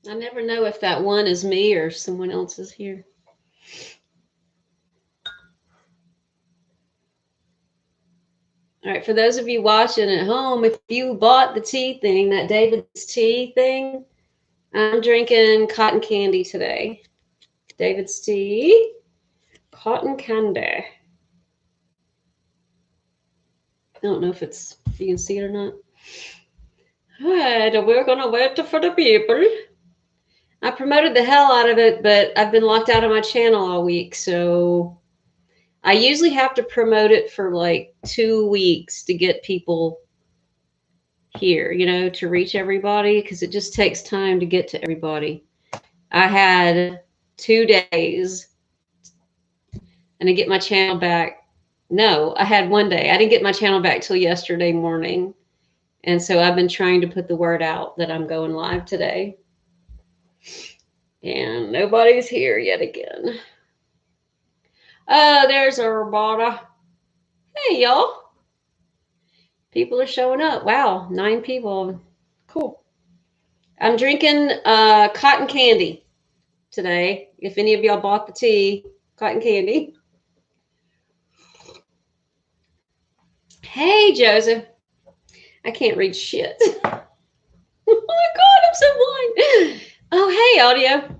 I never know if that one is me or someone else is here. All right, for those of you watching at home, if you bought the tea thing, that David's tea thing, I'm drinking cotton candy today. David's tea, cotton candy. I don't know if you can see it or not. All right, we're gonna wait for the people. I promoted the hell out of it, but I've been locked out of my channel all week, so I usually have to promote it for like 2 weeks to get people here, to reach everybody, because it just takes time to get to everybody. I had 2 days and I get my channel back. No, I had 1 day. I didn't get my channel back till yesterday morning. And so I've been trying to put the word out that I'm going live today. And nobody's here yet again. Oh, there's everybody. Hey, y'all. People are showing up. Wow, 9 people. Cool. I'm drinking cotton candy today. If any of y'all bought the tea, cotton candy. Hey, Joseph. I can't read shit. Oh my God, I'm so blind. Oh, hey, audio.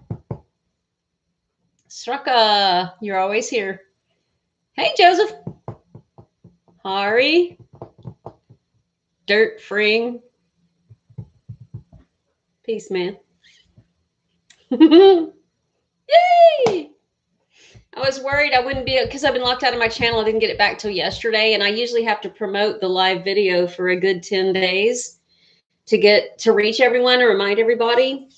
Strucka, you're always here. Hey, Joseph. Hari. Dirt Fring. Peace, man. Yay! I was worried I wouldn't be, because I've been locked out of my channel. I didn't get it back till yesterday, and I usually have to promote the live video for a good 10 days to reach everyone and remind everybody.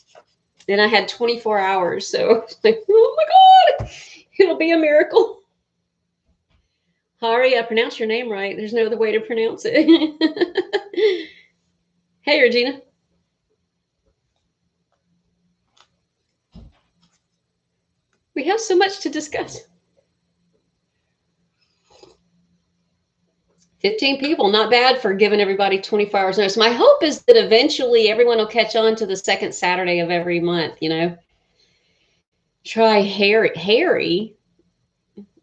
Then I had 24 hours, so like, oh my God, it'll be a miracle. Hari, I pronounced your name right. There's no other way to pronounce it. Hey, Regina. We have so much to discuss. 15 people, not bad for giving everybody 24 hours notice. My hope is that eventually everyone will catch on to the second Saturday of every month, Try Harry.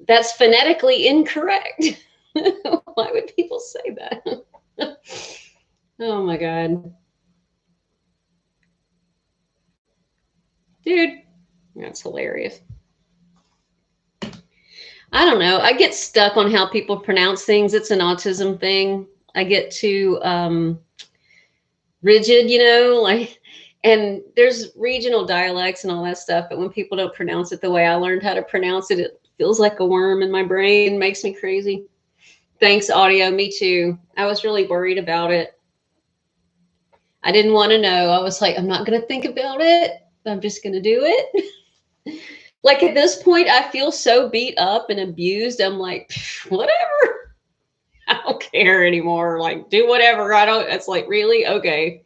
That's phonetically incorrect. Why would people say that? Oh my God. Dude, that's hilarious. I don't know. I get stuck on how people pronounce things. It's an autism thing. I get too rigid, and there's regional dialects and all that stuff. But when people don't pronounce it the way I learned how to pronounce it, it feels like a worm in my brain. It makes me crazy. Thanks, audio. Me too. I was really worried about it. I didn't want to know. I was like, I'm not going to think about it. I'm just going to do it. Like at this point, I feel so beat up and abused. I'm like, whatever. I don't care anymore. Like, do whatever. It's like, really? Okay.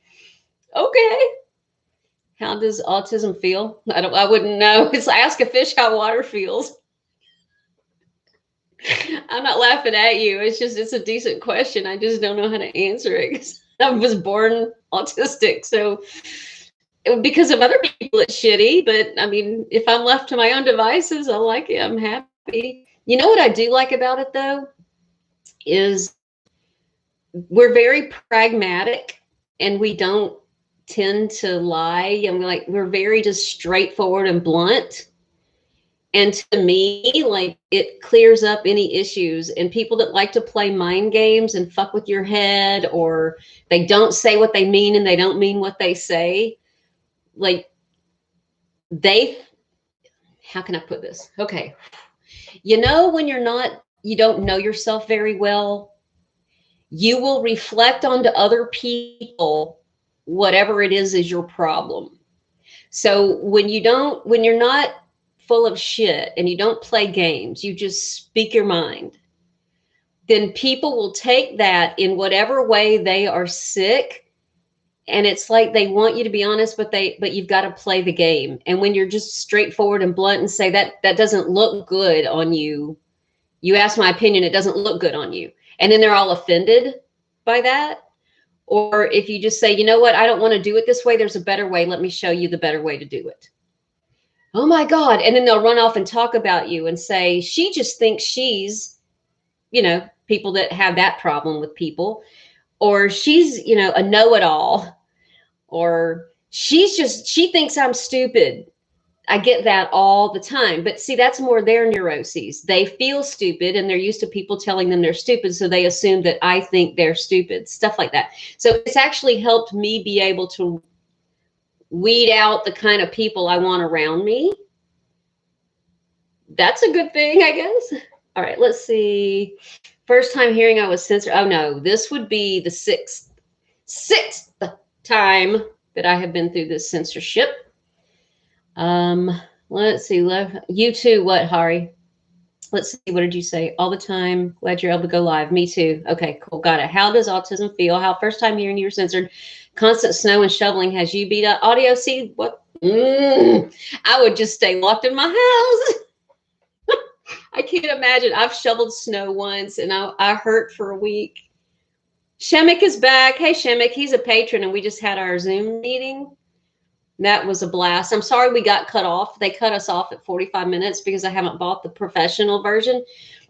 How does autism feel? I wouldn't know. It's like, ask a fish how water feels. I'm not laughing at you. It's a decent question. I just don't know how to answer it because I was born autistic. So because of other people, it's shitty. But I mean, if I'm left to my own devices, I like it. I'm happy. You know what I do like about it, though, is we're very pragmatic and we don't tend to lie. And we're very just straightforward and blunt. And to me, like, it clears up any issues. And people that like to play mind games and fuck with your head, or they don't say what they mean and they don't mean what they say, like, how can I put this? Okay. When you don't know yourself very well, you will reflect onto other people whatever it is your problem. So when you're not full of shit and you don't play games, you just speak your mind, then people will take that in whatever way they are sick. And it's like they want you to be honest, but you've got to play the game. And when you're just straightforward and blunt and say that doesn't look good on you, you ask my opinion, it doesn't look good on you. And then they're all offended by that. Or if you just say, you know what, I don't want to do it this way. There's a better way. Let me show you the better way to do it. Oh my God. And then they'll run off and talk about you and say, she just thinks she's, you know, people that have that problem with people, or she's, you know, a know-it-all, or she thinks I'm stupid. I get that all the time. But see, that's more their neuroses. They feel stupid and they're used to people telling them they're stupid. So they assume that I think they're stupid, stuff like that. So it's actually helped me be able to weed out the kind of people I want around me. That's a good thing, I guess. All right, let's see. First time hearing I was censored. Oh no, this would be the sixth time that I have been through this censorship. Let's see. You too. What, Hari? Let's see. What did you say? All the time. Glad you're able to go live. Me too. Okay, cool. Got it. How does autism feel? How first time hearing you were censored? Constant snow and shoveling has you beat up. Audio. See what? I would just stay locked in my house. I can't imagine. I've shoveled snow once and I hurt for a week. Shemek is back. Hey, Shemek. He's a patron and we just had our Zoom meeting. That was a blast. I'm sorry we got cut off. They cut us off at 45 minutes because I haven't bought the professional version,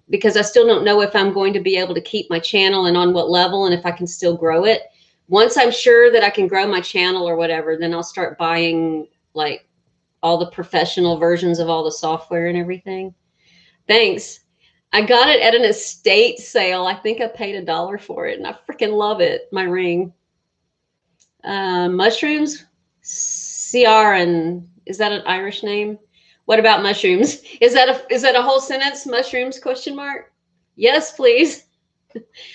because I still don't know if I'm going to be able to keep my channel and on what level and if I can still grow it. Once I'm sure that I can grow my channel or whatever, then I'll start buying like all the professional versions of all the software and everything. Thanks. I got it at an estate sale. I think I paid $1 for it and I freaking love it. My ring. Mushrooms. Ciaran, is that an Irish name? What about mushrooms? Is that a whole sentence? Mushrooms? Question mark. Yes, please.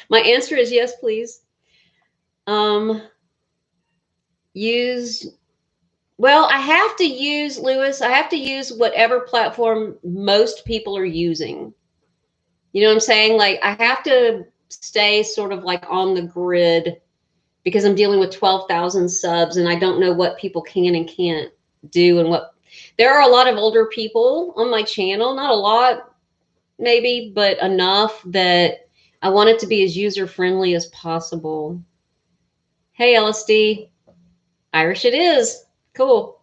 My answer is yes, please. Well, I have to use, Lewis, I have to use whatever platform most people are using. You know what I'm saying? Like I have to stay sort of like on the grid, because I'm dealing with 12,000 subs and I don't know what people can and can't do. And what, there are a lot of older people on my channel, not a lot maybe, but enough that I want it to be as user-friendly as possible. Hey, LSD. Irish it is. Cool.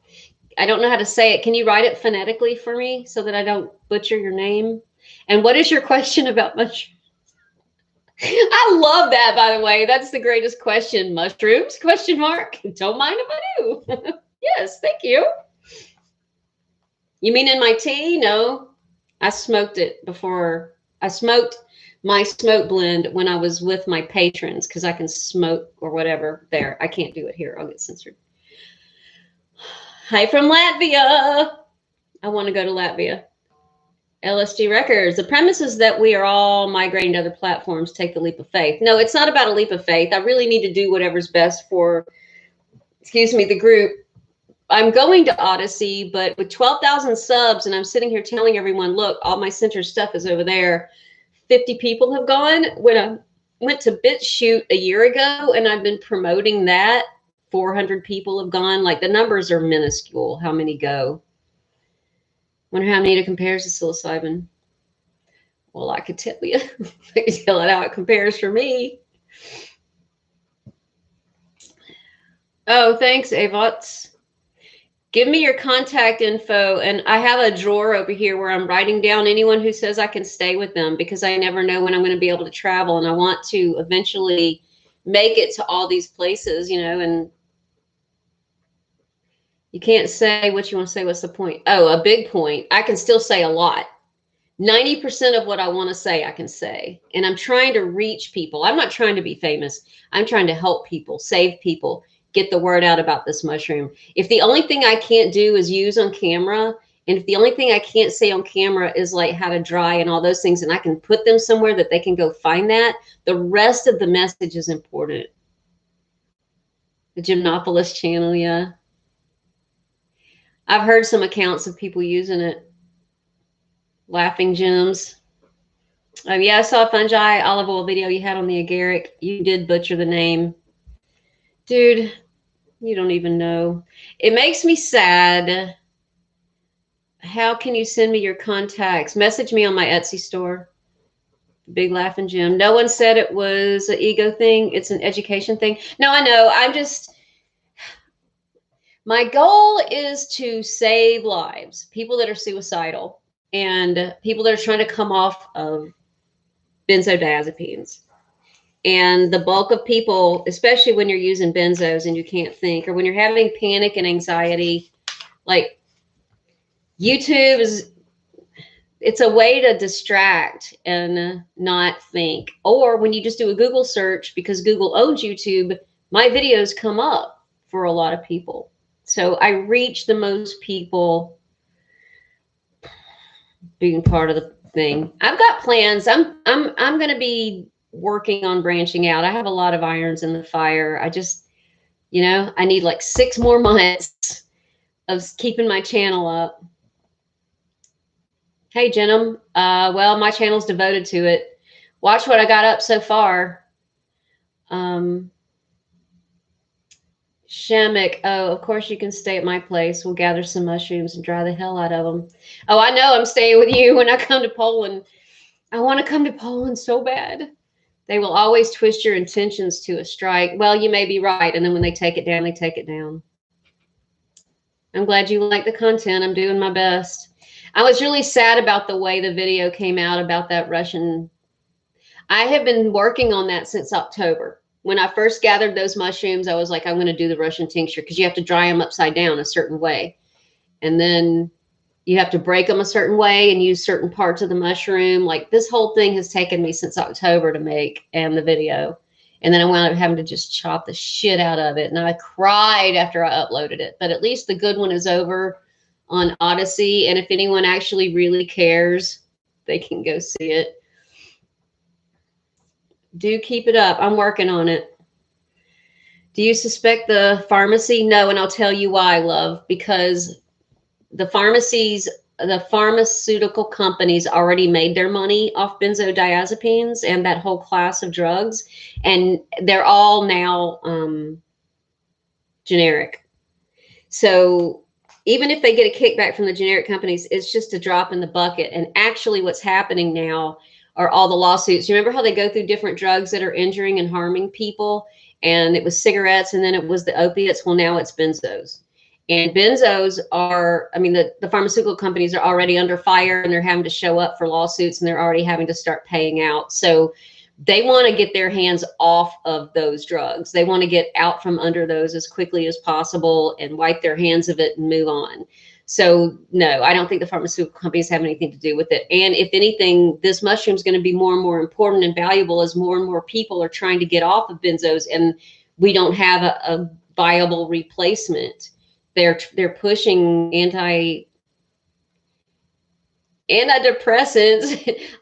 I don't know how to say it. Can you write it phonetically for me so that I don't butcher your name? And what is your question about mushrooms? I love that, by the way. That's the greatest question. Mushrooms? Question mark. Don't mind if I do. Yes, thank you. You mean in my tea? No, I smoked it before. I smoked my smoke blend when I was with my patrons because I can smoke or whatever there. I can't do it here. I'll get censored. Hi from Latvia. I want to go to Latvia. LSD Records. The premise is that we are all migrating to other platforms. Take the leap of faith. No, it's not about a leap of faith. I really need to do whatever's best for, excuse me, the group. I'm going to Odyssey, but with 12,000 subs and I'm sitting here telling everyone, look, all my center stuff is over there. 50 people have gone. When I went to BitChute a year ago and I've been promoting that, 400 people have gone. Like the numbers are minuscule. How many go? Wonder how Amanita compares to psilocybin. Well, I could tell you. I could tell it how it compares for me. Oh, thanks, Avots. Give me your contact info. And I have a drawer over here where I'm writing down anyone who says I can stay with them, because I never know when I'm going to be able to travel. And I want to eventually make it to all these places, you know, and you can't say what you want to say. What's the point? Oh, a big point. I can still say a lot. 90% of what I want to say, I can say. And I'm trying to reach people. I'm not trying to be famous. I'm trying to help people, save people, get the word out about this mushroom. If the only thing I can't do is use on camera, and if the only thing I can't say on camera is like how to dry and all those things, and I can put them somewhere that they can go find that, the rest of the message is important. The Gymnopolis channel, yeah. I've heard some accounts of people using it. Laughing Gems. Yeah, I saw a fungi olive oil video you had on the agaric. You did butcher the name. Dude, you don't even know. It makes me sad. How can you send me your contacts? Message me on my Etsy store. Big laughing Jim. No one said it was an ego thing. It's an education thing. No, I know. My goal is to save lives, people that are suicidal and people that are trying to come off of benzodiazepines. And the bulk of people, especially when you're using benzos and you can't think, or when you're having panic and anxiety, like YouTube is, it's a way to distract and not think. Or when you just do a Google search, because Google owns YouTube, my videos come up for a lot of people. So I reach the most people being part of the thing. I've got plans. I'm going to be working on branching out. I have a lot of irons in the fire. I just, I need like 6 more months of keeping my channel up. Hey, Jenum. Well, my channel's devoted to it. Watch what I got up so far. Shemek. Oh, of course you can stay at my place. We'll gather some mushrooms and dry the hell out of them. Oh, I know I'm staying with you when I come to Poland. I want to come to Poland so bad. They will always twist your intentions to a strike. Well, you may be right. And then when they take it down, they take it down. I'm glad you like the content. I'm doing my best. I was really sad about the way the video came out about that Russian. I have been working on that since October. When I first gathered those mushrooms, I was like, I'm going to do the Russian tincture because you have to dry them upside down a certain way. And then you have to break them a certain way and use certain parts of the mushroom. Like this whole thing has taken me since October to make and the video. And then I wound up having to just chop the shit out of it. And I cried after I uploaded it. But at least the good one is over on Odyssey. And if anyone actually really cares, they can go see it. Do keep it up. I'm working on it. Do you suspect the pharmacy? No, and I'll tell you why, love. Because the pharmacies, the pharmaceutical companies already made their money off benzodiazepines and that whole class of drugs. And they're all now generic. So even if they get a kickback from the generic companies, it's just a drop in the bucket. And actually what's happening now are all the lawsuits. You remember how they go through different drugs that are injuring and harming people? And it was cigarettes and then it was the opiates. Well, now it's benzos. And benzos are, I mean, the pharmaceutical companies are already under fire and they're having to show up for lawsuits and they're already having to start paying out. So they want to get their hands off of those drugs. They want to get out from under those as quickly as possible and wipe their hands of it and move on. So no, I don't think the pharmaceutical companies have anything to do with it. And if anything, this mushroom is going to be more and more important and valuable as more and more people are trying to get off of benzos and we don't have a viable replacement. They're pushing antidepressants.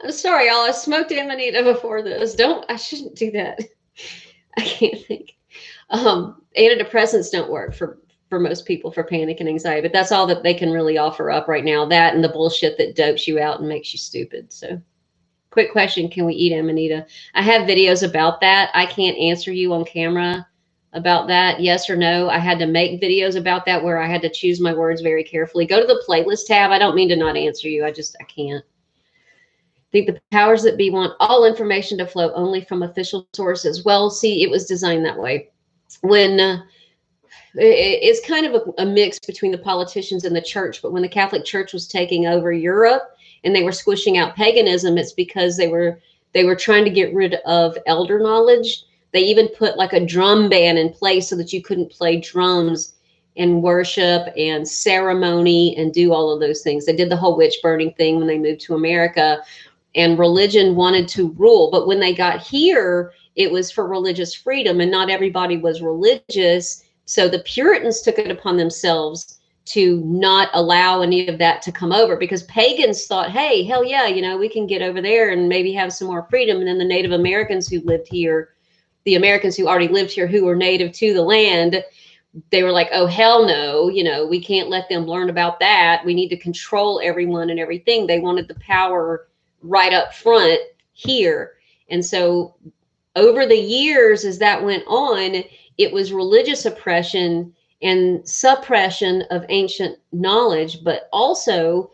I'm sorry, y'all. I smoked Amanita before this. I shouldn't do that. I can't think. Antidepressants don't work for most people for panic and anxiety, but that's all that they can really offer up right now. That and the bullshit that dopes you out and makes you stupid. So quick question. Can we eat Amanita? I have videos about that. I can't answer you on camera about that. Yes or no. I had to make videos about that where I had to choose my words very carefully. Go to the playlist tab. I don't mean to not answer you. I can't. I think the powers that be want all information to flow only from official sources. Well, see, it was designed that way. When it's kind of a mix between the politicians and the church. But when the Catholic Church was taking over Europe and they were squishing out paganism, it's because they were trying to get rid of elder knowledge. They even put like a drum ban in place so that you couldn't play drums and worship and ceremony and do all of those things. They did the whole witch burning thing when they moved to America, and religion wanted to rule. But when they got here, it was for religious freedom, and not everybody was religious. So the Puritans took it upon themselves to not allow any of that to come over, because pagans thought, hey, hell yeah, we can get over there and maybe have some more freedom. And then the Native Americans who lived here, the Americans who already lived here, who were native to the land, they were like, oh, hell no, we can't let them learn about that. We need to control everyone and everything. They wanted the power right up front here. And so over the years, as that went on, it was religious oppression and suppression of ancient knowledge. But also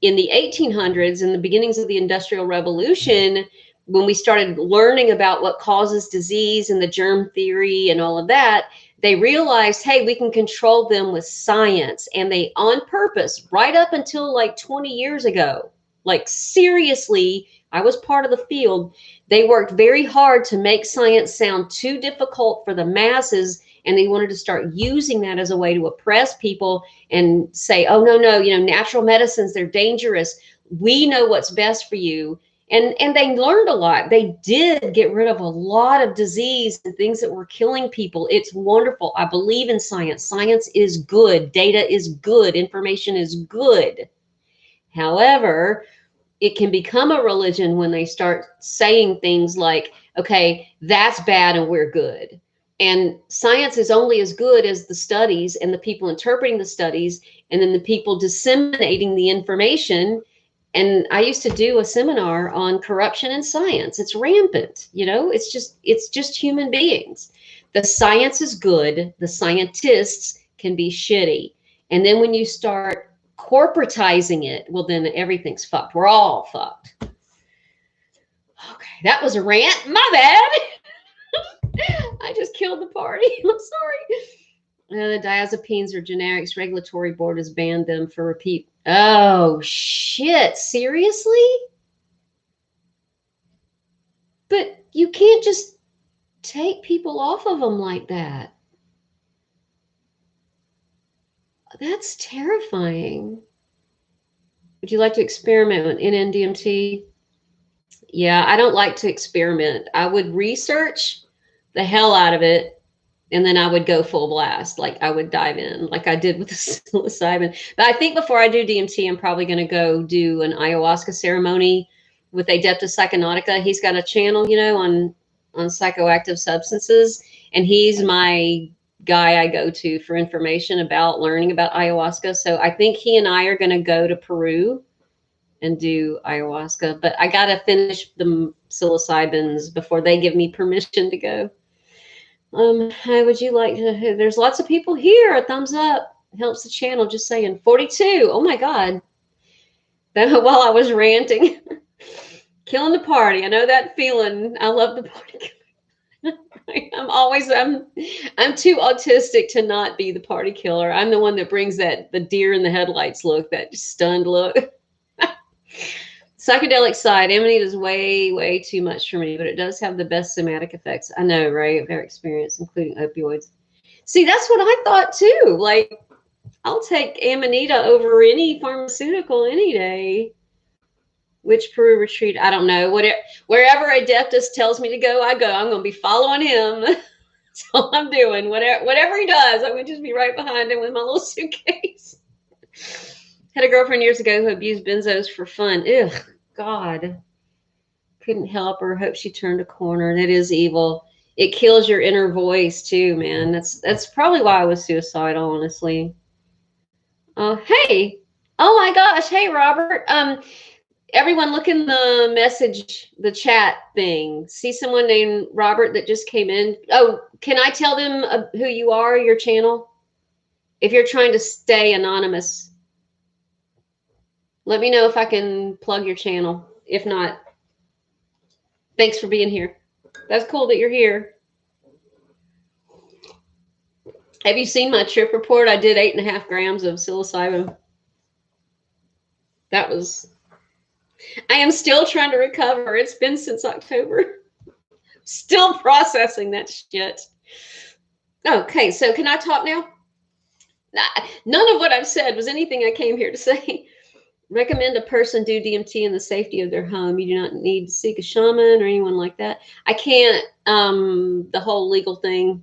in the 1800s and the beginnings of the Industrial Revolution, when we started learning about what causes disease and the germ theory and all of that, they realized, hey, we can control them with science. And they, on purpose, right up until like 20 years ago, like seriously, I was part of the field. They worked very hard to make science sound too difficult for the masses. And they wanted to start using that as a way to oppress people and say, oh, no, no, natural medicines, they're dangerous. We know what's best for you. And they learned a lot. They did get rid of a lot of disease and things that were killing people. It's wonderful. I believe in science. Science is good. Data is good. Information is good. However, it can become a religion when they start saying things like, okay, that's bad and we're good. And science is only as good as the studies and the people interpreting the studies and then the people disseminating the information. And I used to do a seminar on corruption in science. It's rampant, it's just human beings. The science is good. The scientists can be shitty. And then when you start corporatizing it, well, then everything's fucked. We're all fucked. Okay, that was a rant. My bad. I just killed the party. I'm sorry. The diazepines are generics. Regulatory board has banned them for repeat. Oh, shit. Seriously? But you can't just take people off of them like that. That's terrifying. Would you like to experiment with NN-DMT? Yeah, I don't like to experiment. I would research the hell out of it, and then I would go full blast. Like I would dive in like I did with the psilocybin. But I think before I do DMT, I'm probably going to go do an ayahuasca ceremony with Adeptus Psychonautica. He's got a channel, on psychoactive substances. And he's my guy I go to for information about learning about ayahuasca. So I think he and I are going to go to Peru and do ayahuasca. But I got to finish the psilocybins before they give me permission to go. How would you like to? There's lots of people here. A thumbs up helps the channel. Just saying. 42. Oh my God. That while I was ranting, killing the party. I know that feeling. I love the party. I'm too autistic to not be the party killer. I'm the one that brings the deer in the headlights look, that stunned look. Psychedelic side, Amanita is way, way too much for me, but it does have the best somatic effects. I know, right? Their experience, including opioids. See, that's what I thought too. Like, I'll take Amanita over any pharmaceutical any day. Which Peru retreat? I don't know. Wherever Adeptus tells me to go, I go. I'm going to be following him. That's all I'm doing. Whatever he does, I'm going to just be right behind him with my little suitcase. Had a girlfriend years ago who abused benzos for fun. Ugh, God. Couldn't help her. Hope she turned a corner. That is evil. It kills your inner voice too, man. That's probably why I was suicidal, honestly. Oh, hey. Oh my gosh. Hey, Robert. Everyone look in the message, the chat thing. See someone named Robert that just came in. Oh, can I tell them who you are, your channel? If you're trying to stay anonymous, let me know if I can plug your channel. If not, thanks for being here. That's cool that you're here. Have you seen my trip report? I did 8.5 grams of psilocybin. I am still trying to recover. It's been since October. Still processing that shit. Okay, so can I talk now? None of what I've said was anything I came here to say. Recommend a person do DMT in the safety of their home. You do not need to seek a shaman or anyone like that. I can't, the whole legal thing.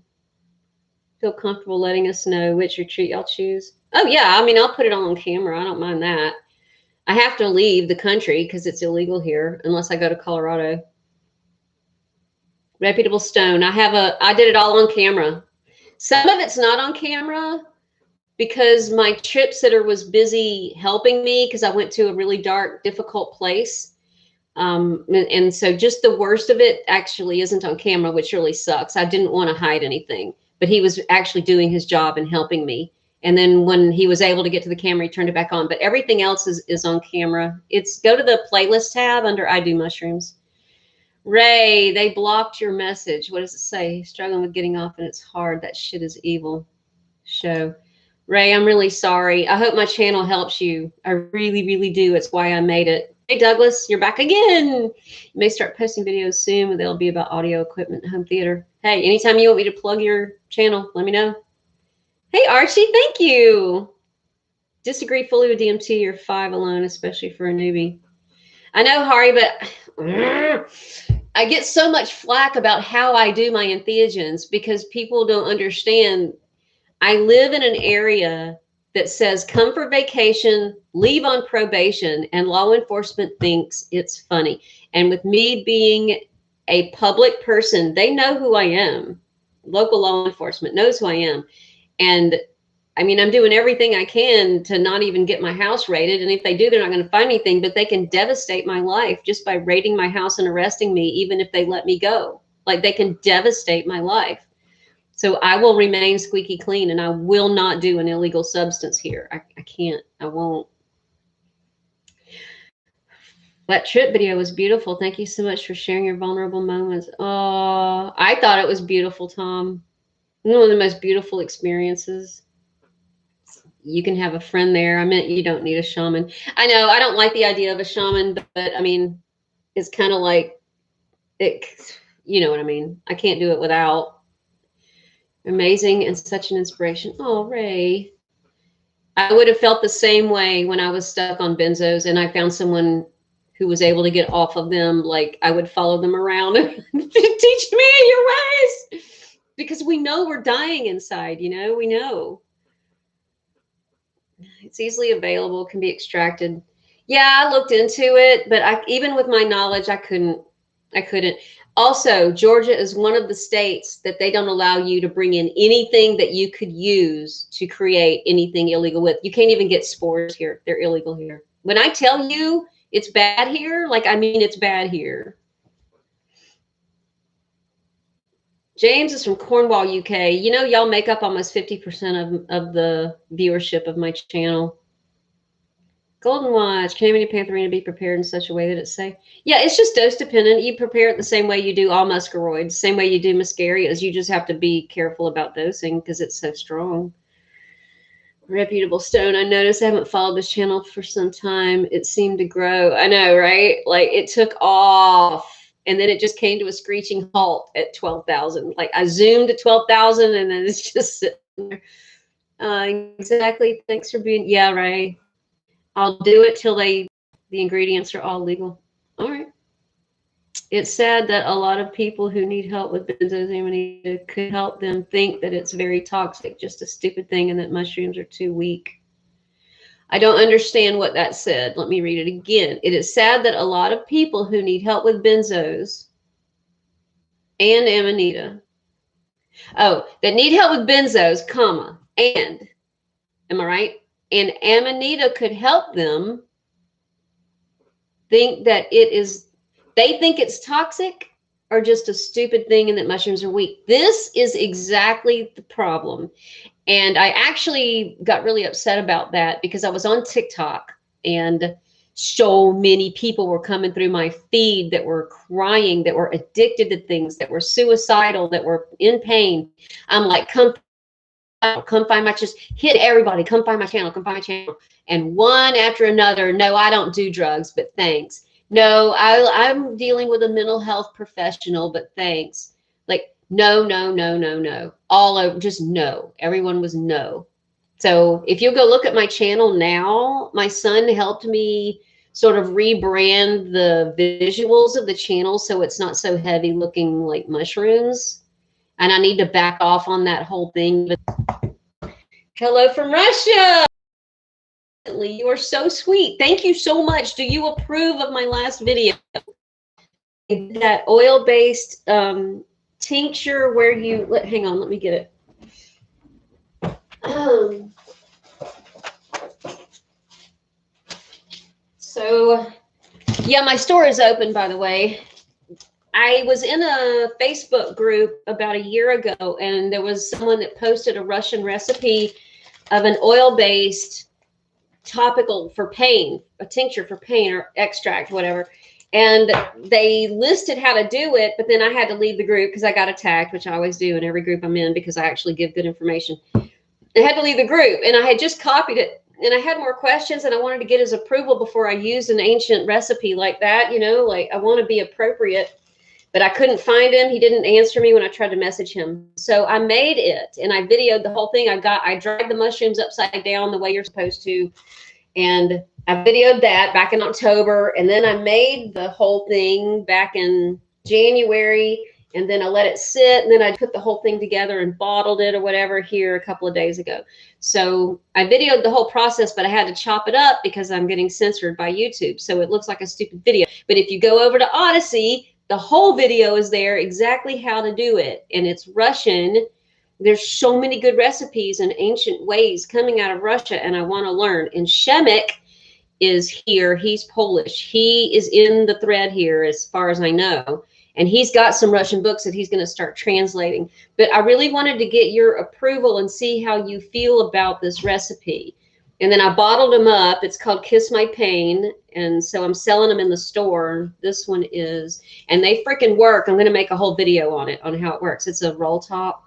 Feel comfortable letting us know which retreat y'all choose? Oh, yeah. I mean, I'll put it on camera. I don't mind that. I have to leave the country because it's illegal here unless I go to Colorado. Reputable Stone. I did it all on camera. Some of it's not on camera because my trip sitter was busy helping me because I went to a really dark, difficult place. And so just the worst of it actually isn't on camera, which really sucks. I didn't want to hide anything, but he was actually doing his job and helping me. And then when he was able to get to the camera, he turned it back on. But everything else is on camera. Go to the playlist tab under I Do Mushrooms. Ray, they blocked your message. What does it say? Struggling with getting off and it's hard. That shit is evil. Show. Ray, I'm really sorry. I hope my channel helps you. I really, really do. It's why I made it. Hey, Douglas, you're back again. You may start posting videos soon, but they'll be about audio equipment and home theater. Hey, anytime you want me to plug your channel, let me know. Hey, Archie, thank you. Disagree fully with DMT. You're 5 alone, especially for a newbie. I know, Hari, but I get so much flack about how I do my entheogens because people don't understand. I live in an area that says come for vacation, leave on probation, and law enforcement thinks it's funny. And with me being a public person, they know who I am. Local law enforcement knows who I am. And I mean, I'm doing everything I can to not even get my house raided. And if they do, they're not going to find anything, but they can devastate my life just by raiding my house and arresting me, even if they let me go. Like they can devastate my life. So I will remain squeaky clean and I will not do an illegal substance here. I can't, I won't. That trip video was beautiful. Thank you so much for sharing your vulnerable moments. Oh, I thought it was beautiful, Tom. One of the most beautiful experiences. You can have a friend there. I meant you don't need a shaman. I know I don't like the idea of a shaman, but I mean, it's kind of like it, you know what I mean? I can't do it without. Amazing and such an inspiration. Oh, Ray. I would have felt the same way when I was stuck on benzos and I found someone who was able to get off of them. Like I would follow them around and teach me your ways because we know we're dying inside, you know, we know. It's easily available, can be extracted. Yeah, I looked into it, but even with my knowledge, I couldn't. Also, Georgia is one of the states that they don't allow you to bring in anything that you could use to create anything illegal with. You can't even get spores here. They're illegal here. When I tell you it's bad here, like, I mean, it's bad here. James is from Cornwall, UK. You know, y'all make up almost 50% of the viewership of my channel. Golden Watch, can any pantherina be prepared in such a way that it's safe? Yeah, it's just dose dependent. You prepare it the same way you do all muscaroids, same way you do muscarias. You just have to be careful about dosing because it's so strong. Reputable Stone, I noticed I haven't followed this channel for some time. It seemed to grow. I know, right? Like it took off and then it just came to a screeching halt at 12,000. Like I zoomed to 12,000 and then it's just sitting there. Exactly. Thanks for being, yeah, right. I'll do it till the ingredients are all legal. All right. It's sad that a lot of people who need help with benzos Amanita could help them think that it's very toxic, just a stupid thing, and that mushrooms are too weak. I don't understand what that said. Let me read it again. It is sad that a lot of people who need help with benzos and Amanita, that need help with benzos, comma, and, am I right? And Amanita could help them think that they think it's toxic or just a stupid thing and that mushrooms are weak. This is exactly the problem. And I actually got really upset about that because I was on TikTok and so many people were coming through my feed that were crying, that were addicted to things, that were suicidal, that were in pain. I'm like, come find my, just hit everybody, come find my channel, come find my channel. And one after another, no, I don't do drugs, but thanks. No, I'm dealing with a mental health professional, but thanks. Like, no. All over, just no. Everyone was no. So if you'll go look at my channel now, my son helped me sort of rebrand the visuals of the channel so it's not so heavy looking like mushrooms. And I need to back off on that whole thing. Hello from Russia. You are so sweet. Thank you so much. Do you approve of my last video? That oil-based tincture where you, hang on, let me get it. So, yeah, my store is open, by the way. I was in a Facebook group about a year ago, and there was someone that posted a Russian recipe of an oil-based topical for pain, a tincture for pain or extract, whatever. And they listed how to do it, but then I had to leave the group because I got attacked, which I always do in every group I'm in because I actually give good information. I had to leave the group, and I had just copied it, and I had more questions, and I wanted to get his approval before I used an ancient recipe like that. You know, like I want to be appropriate, but I couldn't find him. He didn't answer me when I tried to message him. So I made it, and I videoed the whole thing. I dried the mushrooms upside down the way you're supposed to, and I videoed that back in October, and then I made the whole thing back in January, and then I let it sit, and then I put the whole thing together and bottled it or whatever here a couple of days ago. So I videoed the whole process, but I had to chop it up because I'm getting censored by YouTube. So it looks like a stupid video. But if you go over to Odyssey, the whole video is there, exactly how to do it. And it's Russian. There's so many good recipes and ancient ways coming out of Russia, and I want to learn. And Shemek is here. He's Polish. He is in the thread here as far as I know. And he's got some Russian books that he's going to start translating. But I really wanted to get your approval and see how you feel about this recipe. And then I bottled them up. It's called Kiss My Pain. And so I'm selling them in the store. This one is, and they freaking work. I'm going to make a whole video on it, on how it works. It's a roll top.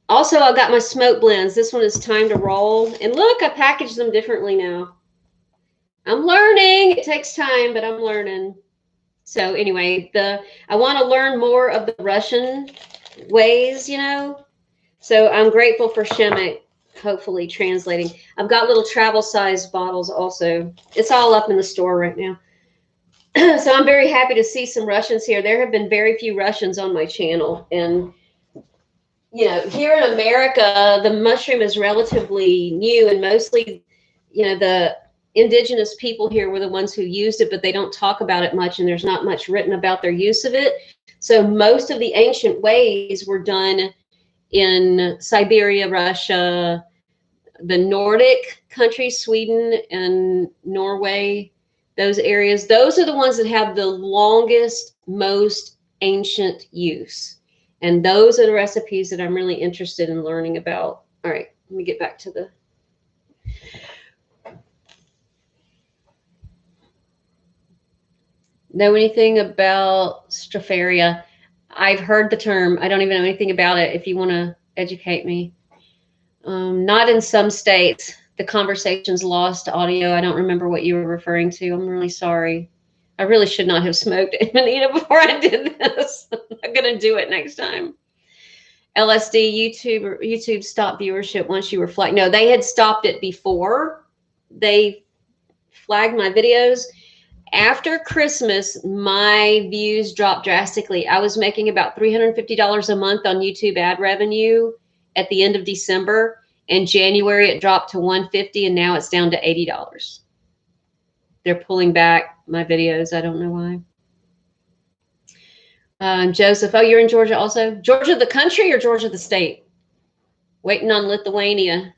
Also, I've got my smoke blends. This one is Time to Roll. And look, I packaged them differently now. I'm learning. It takes time, but I'm learning. So anyway, I want to learn more of the Russian ways, you know. So I'm grateful for Shemek, hopefully translating. I've got little travel size bottles also. It's all up in the store right now. So I'm very happy to see some Russians here. There have been very few Russians on my channel. And, you know, here in America, the mushroom is relatively new, and mostly, you know, the indigenous people here were the ones who used it, but they don't talk about it much, and there's not much written about their use of it. So most of the ancient ways were done in Siberia, Russia, the Nordic countries, Sweden and Norway, those areas. Those are the ones that have the longest, most ancient use. And those are the recipes that I'm really interested in learning about. All right, let me get back to the... Know anything about Stropharia? I've heard the term. I don't even know anything about it. If you want to educate me. Not in some states. The conversation's lost audio. I don't remember what you were referring to. I'm really sorry. I really should not have smoked Amanita before I did this. I'm going to do it next time. LSD, YouTube stopped viewership once you were flagged. No, they had stopped it before they flagged my videos. After Christmas, my views dropped drastically. I was making about $350 a month on YouTube ad revenue at the end of December. In January, it dropped to $150, and now it's down to $80. They're pulling back my videos. I don't know why. Joseph, oh, you're in Georgia also? Georgia the country or Georgia the state? Waiting on Lithuania.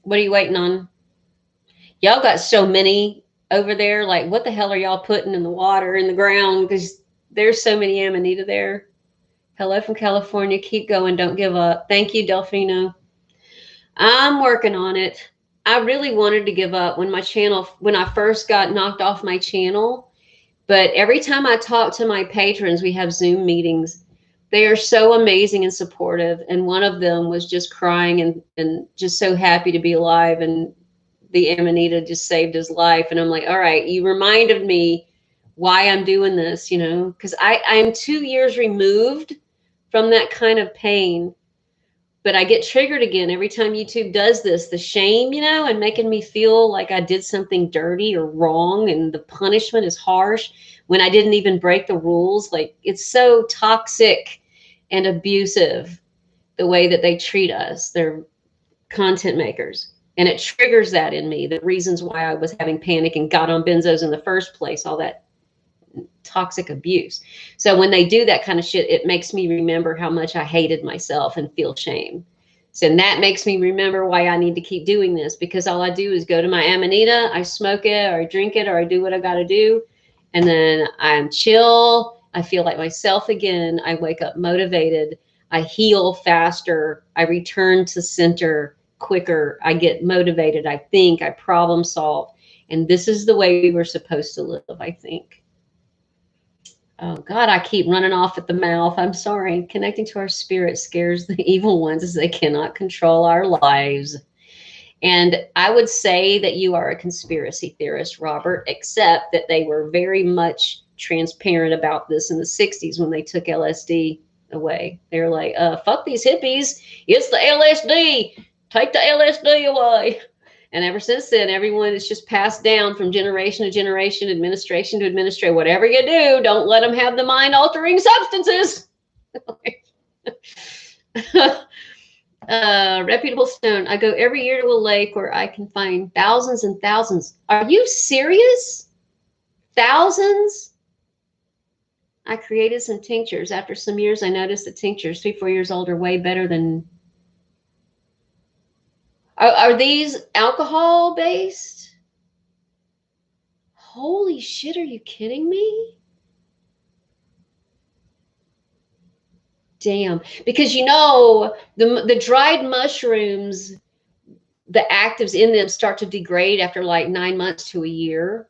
What are you waiting on? Y'all got so many over there. Like, what the hell are y'all putting in the water, in the ground? Because there's so many Amanita there. Hello from California. Keep going. Don't give up. Thank you, Delfino. I'm working on it. I really wanted to give up when I first got knocked off my channel. But every time I talk to my patrons, we have Zoom meetings. They are so amazing and supportive. And one of them was just crying and just so happy to be alive. And the Amanita just saved his life. And I'm like, all right, you reminded me why I'm doing this, you know, because I'm 2 years removed from that kind of pain. But I get triggered again every time YouTube does this, the shame, you know, and making me feel like I did something dirty or wrong, and the punishment is harsh when I didn't even break the rules. Like, it's so toxic and abusive the way that they treat us. They're content makers. And it triggers that in me, the reasons why I was having panic and got on benzos in the first place, all that toxic abuse. So when they do that kind of shit, it makes me remember how much I hated myself and feel shame. So that makes me remember why I need to keep doing this, because all I do is go to my Amanita, I smoke it or I drink it or I do what I got to do. And then I'm chill. I feel like myself again. I wake up motivated. I heal faster. I return to center quicker. I get motivated. I think, I problem solve. And this is the way we were supposed to live, I think. Oh God, I keep running off at the mouth. I'm sorry. Connecting to our spirit scares the evil ones as they cannot control our lives. And I would say that you are a conspiracy theorist, Robert, except that they were very much transparent about this in the 60s when they took LSD away. They were like, fuck these hippies. It's the LSD. Take the LSD away. And ever since then, everyone is just passed down from generation to generation, administration to administration. Whatever you do, don't let them have the mind-altering substances. Reputable stone. I go every year to a lake where I can find thousands and thousands. Are you serious? Thousands? I created some tinctures. After some years, I noticed that tinctures 3-4 years old are way better than. Are these alcohol based? Holy shit, are you kidding me? Damn. Because you know, the dried mushrooms, the actives in them start to degrade after like 9 months to a year.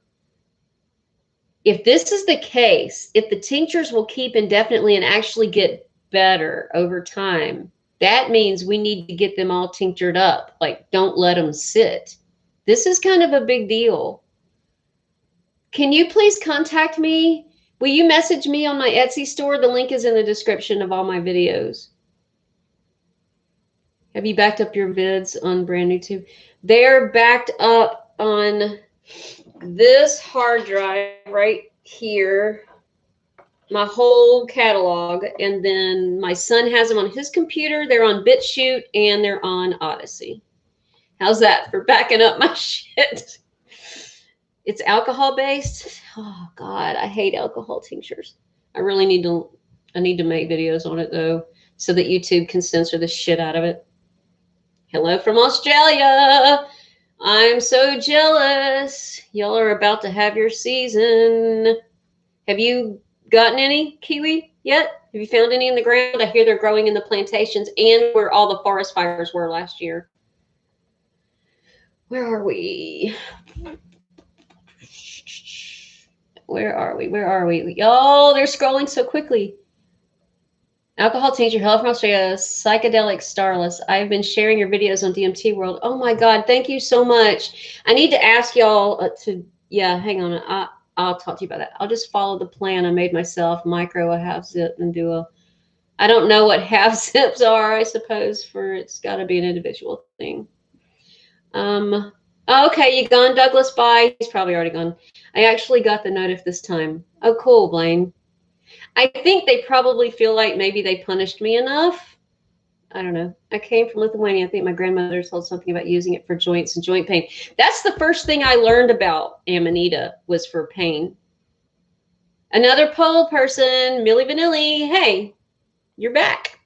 If this is the case, if the tinctures will keep indefinitely and actually get better over time, that means we need to get them all tinctured up. Like, don't let them sit. This is kind of a big deal. Can you please contact me? Will you message me on my Etsy store? The link is in the description of all my videos. Have you backed up your vids on brand new tube? They're backed up on this hard drive right here, my whole catalog, and then my son has them on his computer. They're on BitChute and they're on Odyssey. How's that for backing up my shit? It's alcohol based. Oh God, I hate alcohol tinctures. I really need to make videos on it though, so that YouTube can censor the shit out of it. Hello from Australia. I'm so jealous. Y'all are about to have your season. Have you gotten any kiwi yet? Have you found any in the ground? I hear they're growing in the plantations and where all the forest fires were last year. Where are we? Where are we? Where are we? Oh, they're scrolling so quickly. Alcohol tincture, hello from Australia, psychedelic starless. I've been sharing your videos on DMT World. Oh my God, thank you so much. I need to ask y'all yeah, hang on. I'll talk to you about that. I'll just follow the plan I made myself, micro, a half zip, and do a, I don't know what half zips are, I suppose, for it's got to be an individual thing. Okay, you gone, Douglas? Bye. He's probably already gone. I actually got the notif this time. Oh, cool, Blaine. I think they probably feel like maybe they punished me enough. I don't know. I came from Lithuania. I think my grandmother told something about using it for joints and joint pain. That's the first thing I learned about Amanita was for pain. Another poll person, Millie Vanilli. Hey, you're back.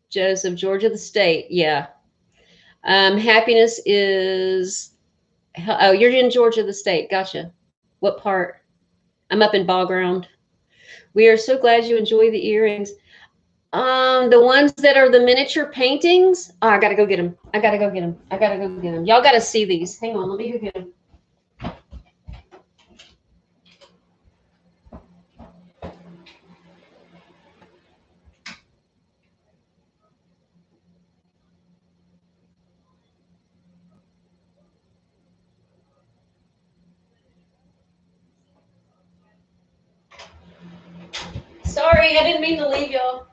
Joseph, Georgia, the state. Yeah. Happiness is, oh, you're in Georgia, the state. Gotcha. What part? I'm up in Ball Ground. We are so glad you enjoy the earrings. The ones that are the miniature paintings. Oh, I gotta go get them. I gotta go get them. I gotta go get them. Y'all gotta see these. Hang on, let me go get them. Sorry, I didn't mean to leave y'all.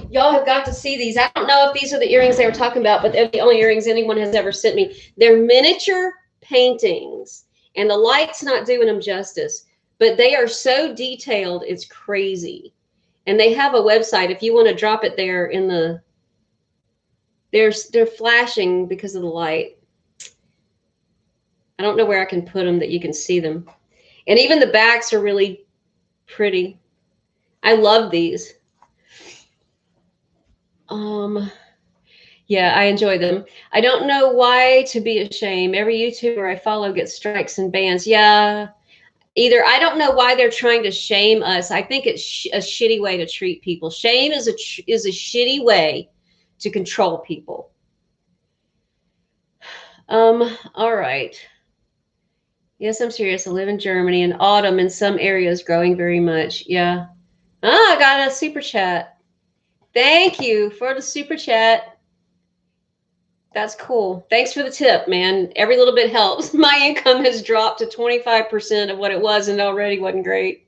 Y'all have got to see these. I don't know if these are the earrings they were talking about, but they're the only earrings anyone has ever sent me. They're miniature paintings, and the light's not doing them justice, but they are so detailed, it's crazy. And they have a website. If you want to drop it there in the, they're flashing because of the light. I don't know where I can put them that you can see them. And even the backs are really pretty. I love these. Yeah, I enjoy them. I don't know why to be ashamed. Every YouTuber I follow gets strikes and bans. Yeah, either I don't know why they're trying to shame us. I think it's a shitty way to treat people. Shame is a shitty way to control people. All right. Yes, I'm serious. I live in Germany. In autumn, in some areas, growing very much. Yeah. Ah, I got a super chat. Thank you for the super chat. That's cool. Thanks for the tip, man. Every little bit helps. My income has dropped to 25% of what it was, and it already wasn't great.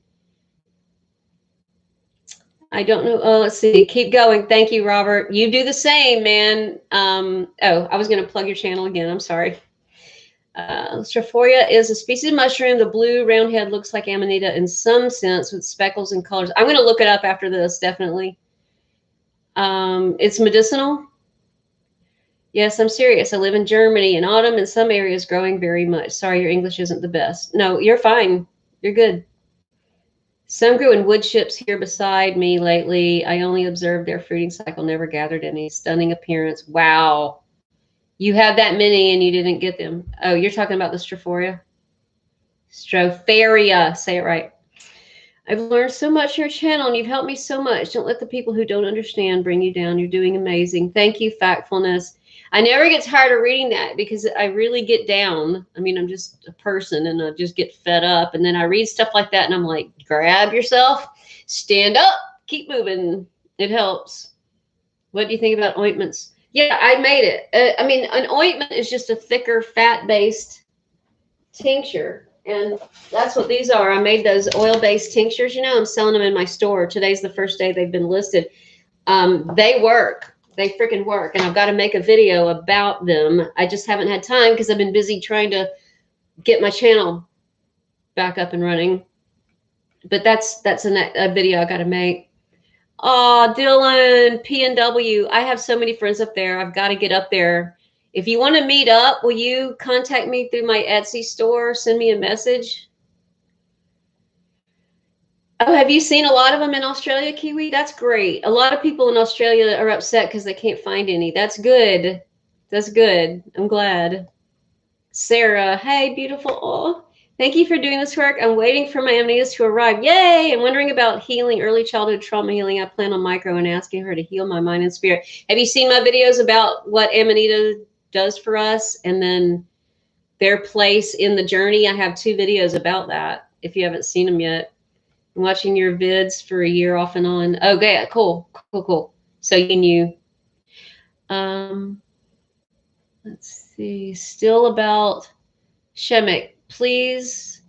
I don't know. Oh, let's see. Keep going. Thank you, Robert. You do the same, man. Oh, I was going to plug your channel again. I'm sorry. Stropharia is a species of mushroom. The blue round head looks like Amanita in some sense with speckles and colors. I'm going to look it up after this, definitely. It's medicinal. Yes, I'm serious. I live in Germany. In autumn, in some areas, growing very much. Sorry, your English isn't the best. No, you're fine. You're good. Some grew in wood chips here beside me lately. I only observed their fruiting cycle, never gathered any. Stunning appearance. Wow. You had that many and you didn't get them. Oh, you're talking about the Stropharia? Stropharia. Say it right. I've learned so much on your channel and you've helped me so much. Don't let the people who don't understand bring you down. You're doing amazing. Thank you, Factfulness. I never get tired of reading that because I really get down. I mean, I'm just a person and I just get fed up. And then I read stuff like that and I'm like, grab yourself, stand up, keep moving. It helps. What do you think about ointments? Yeah, I made it. I mean, an ointment is just a thicker fat-based tincture. And that's what these are. I made those oil-based tinctures. You know, I'm selling them in my store. Today's the first day they've been listed. They work. They freaking work. And I've got to make a video about them. I just haven't had time because I've been busy trying to get my channel back up and running. But that's a video I got to make. Oh, Dylan, PNW. I have so many friends up there. I've got to get up there. If you want to meet up, will you contact me through my Etsy store? Send me a message. Oh, have you seen a lot of them in Australia, Kiwi? That's great. A lot of people in Australia are upset because they can't find any. That's good. That's good. I'm glad. Sarah, hey, beautiful. Oh, thank you for doing this work. I'm waiting for my Amanitas to arrive. Yay! I'm wondering about healing, early childhood trauma healing. I plan on micro and asking her to heal my mind and spirit. Have you seen my videos about what Amanita does for us and then their place in the journey? I have 2 videos about that if you haven't seen them yet. I'm watching your vids for a year off and on. Okay, cool. So you knew. Let's see. Still about Shemek. Please,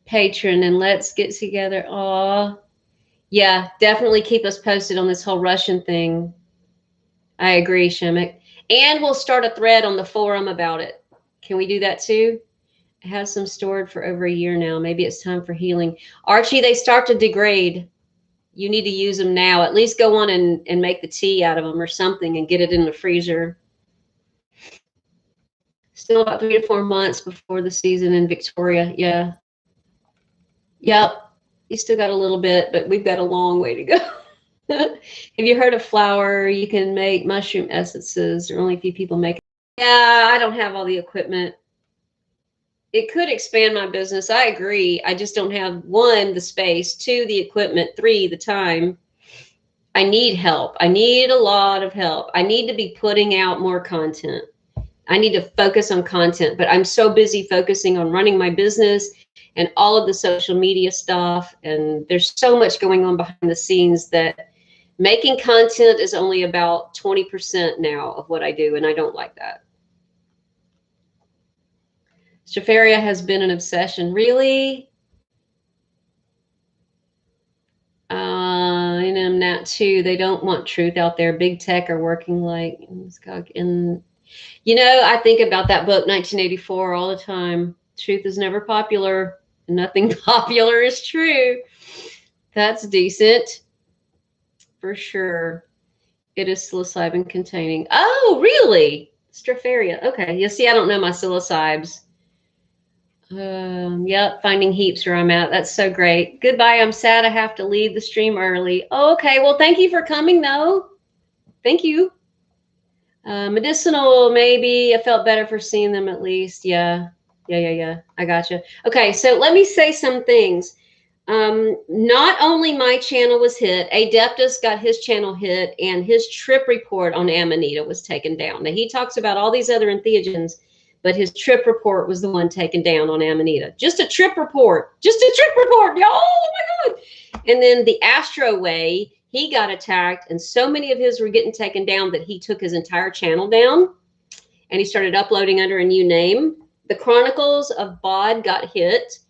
patron, and let's get together. Aw. Yeah, definitely keep us posted on this whole Russian thing. I agree, Shemek. And we'll start a thread on the forum about it. Can we do that too? I have some stored for over a year now. Maybe it's time for healing. Archie, they start to degrade. You need to use them now. At least go on and make the tea out of them or something and get it in the freezer. Still about 3 to 4 months before the season in Victoria. Yeah. Yep. You still got a little bit, but we've got a long way to go. Have you heard of flour? You can make mushroom essences, or only a few people make it. Yeah, I don't have all the equipment. It could expand my business. I agree. I just don't have 1, the space, 2, the equipment, 3, the time. I need help. I need a lot of help. I need to be putting out more content. I need to focus on content, but I'm so busy focusing on running my business and all of the social media stuff. And there's so much going on behind the scenes that making content is only about 20% now of what I do. And I don't like that. Stropharia has been an obsession. Really? In them that too. They don't want truth out there. Big tech are working like, and you know, I think about that book, 1984, all the time. Truth is never popular. And nothing popular is true. That's decent. For sure. It is psilocybin containing. Oh, really? Stropharia. Okay. You see, I don't know my psilocybes. Yep, finding heaps where I'm at. That's so great. Goodbye. I'm sad I have to leave the stream early. Oh, okay. Well, thank you for coming, though. Thank you. Medicinal, maybe. I felt better for seeing them at least. Yeah. I gotcha. Okay, so let me say some things. Not only my channel was hit, Adeptus got his channel hit, and his trip report on Amanita was taken down. Now, he talks about all these other entheogens, but his trip report was the one taken down on Amanita. Just a trip report, y'all. Oh my God. And then the Astro Way, he got attacked, and so many of his were getting taken down that he took his entire channel down, and he started uploading under a new name. The Chronicles of Bod got hit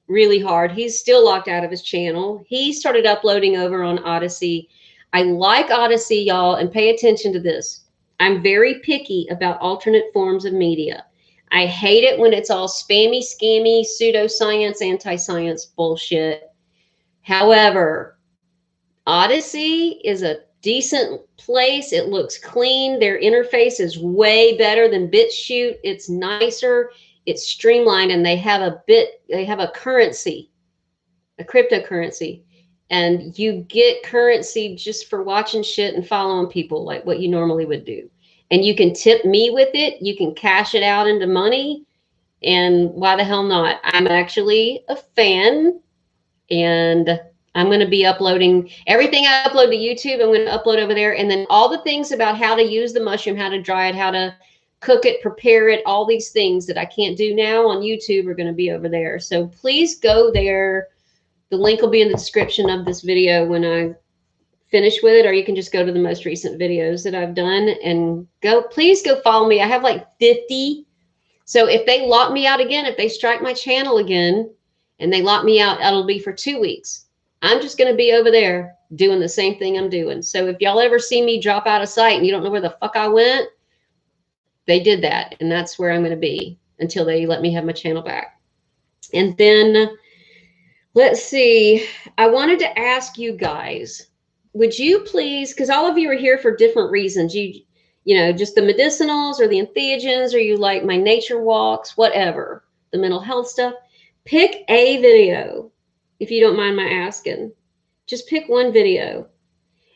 really hard. He's still locked out of his channel. He started uploading over on Odyssey. I like Odyssey, y'all, and pay attention to this. I'm very picky about alternate forms of media. I hate it when it's all spammy, scammy, pseudoscience, anti-science bullshit. However, Odyssey is a decent place. It looks clean. Their interface is way better than BitChute. It's nicer. It's streamlined, and they have a currency, a cryptocurrency, and you get currency just for watching shit and following people like what you normally would do. And you can tip me with it. You can cash it out into money. And why the hell not? I'm actually a fan, and I'm going to be uploading everything I upload to YouTube. I'm going to upload over there. And then all the things about how to use the mushroom, how to dry it, how to cook it, prepare it, all these things that I can't do now on YouTube are going to be over there. So please go there. The link will be in the description of this video when I finish with it, or you can just go to the most recent videos that I've done and please go follow me. I have like 50. So if they lock me out again, if they strike my channel again and they lock me out, it'll be for 2 weeks. I'm just going to be over there doing the same thing I'm doing. So if y'all ever see me drop out of sight and you don't know where the fuck I went, they did that. And that's where I'm going to be until they let me have my channel back. And then let's see. I wanted to ask you guys, would you please, because all of you are here for different reasons. You know, just the medicinals or the entheogens, or you like my nature walks, whatever, the mental health stuff. Pick a video, if you don't mind my asking. Just pick one video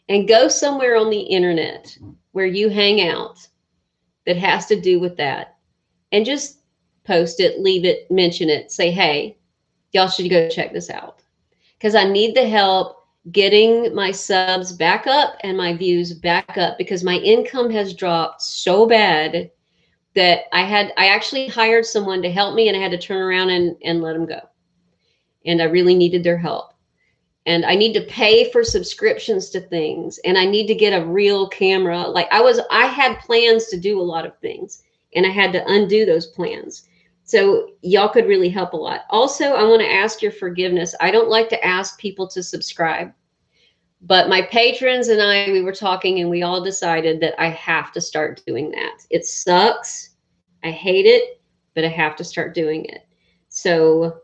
and go somewhere on the internet where you hang out that has to do with that. And just post it, leave it, mention it, say, hey, y'all should go check this out. Because I need the help getting my subs back up and my views back up, because my income has dropped so bad that I actually hired someone to help me, and I had to turn around and let them go. And I really needed their help. And I need to pay for subscriptions to things, and I need to get a real camera. Like I had plans to do a lot of things, and I had to undo those plans. So y'all could really help a lot. Also, I want to ask your forgiveness. I don't like to ask people to subscribe, but my patrons and I, we were talking, and we all decided that I have to start doing that. It sucks. I hate it, but I have to start doing it. So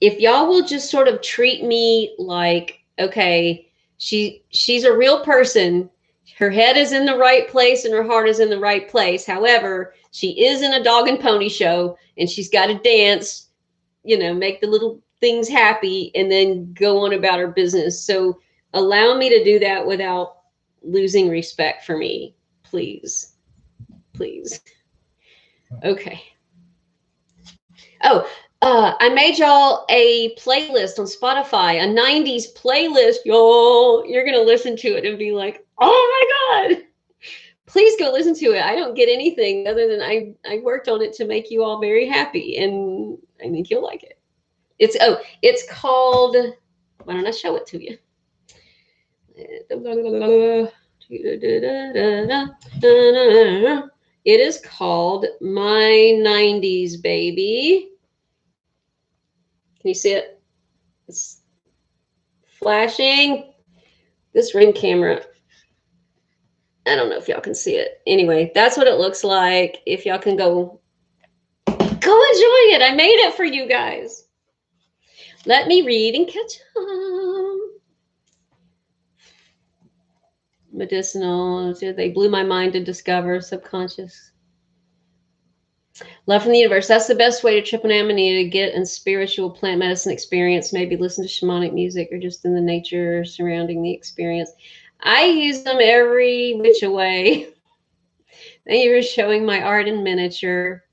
if y'all will just sort of treat me like, okay, she's a real person. Her head is in the right place and her heart is in the right place. However, she is in a dog and pony show, and she's got to dance, you know, make the little things happy, and then go on about her business. So allow me to do that without losing respect for me, please. Please. Okay. Oh, I made y'all a playlist on Spotify, a 90s playlist, y'all. You're going to listen to it and be like, oh my God. Please go listen to it. I don't get anything other than I worked on it to make you all very happy, and I think you'll like it. It's called, why don't I show it to you? It is called My 90s Baby. Can you see it? It's flashing. This Ring camera, I don't know if y'all can see it. Anyway, that's what it looks like. If y'all can go enjoy it. I made it for you guys. Let me read and catch up. Medicinal. They blew my mind to discover. Subconscious. Love from the universe. That's the best way to trip on Amanita, to get a spiritual plant medicine experience. Maybe listen to shamanic music, or just in the nature surrounding the experience. I use them every which way. Thank you for showing my art in miniature.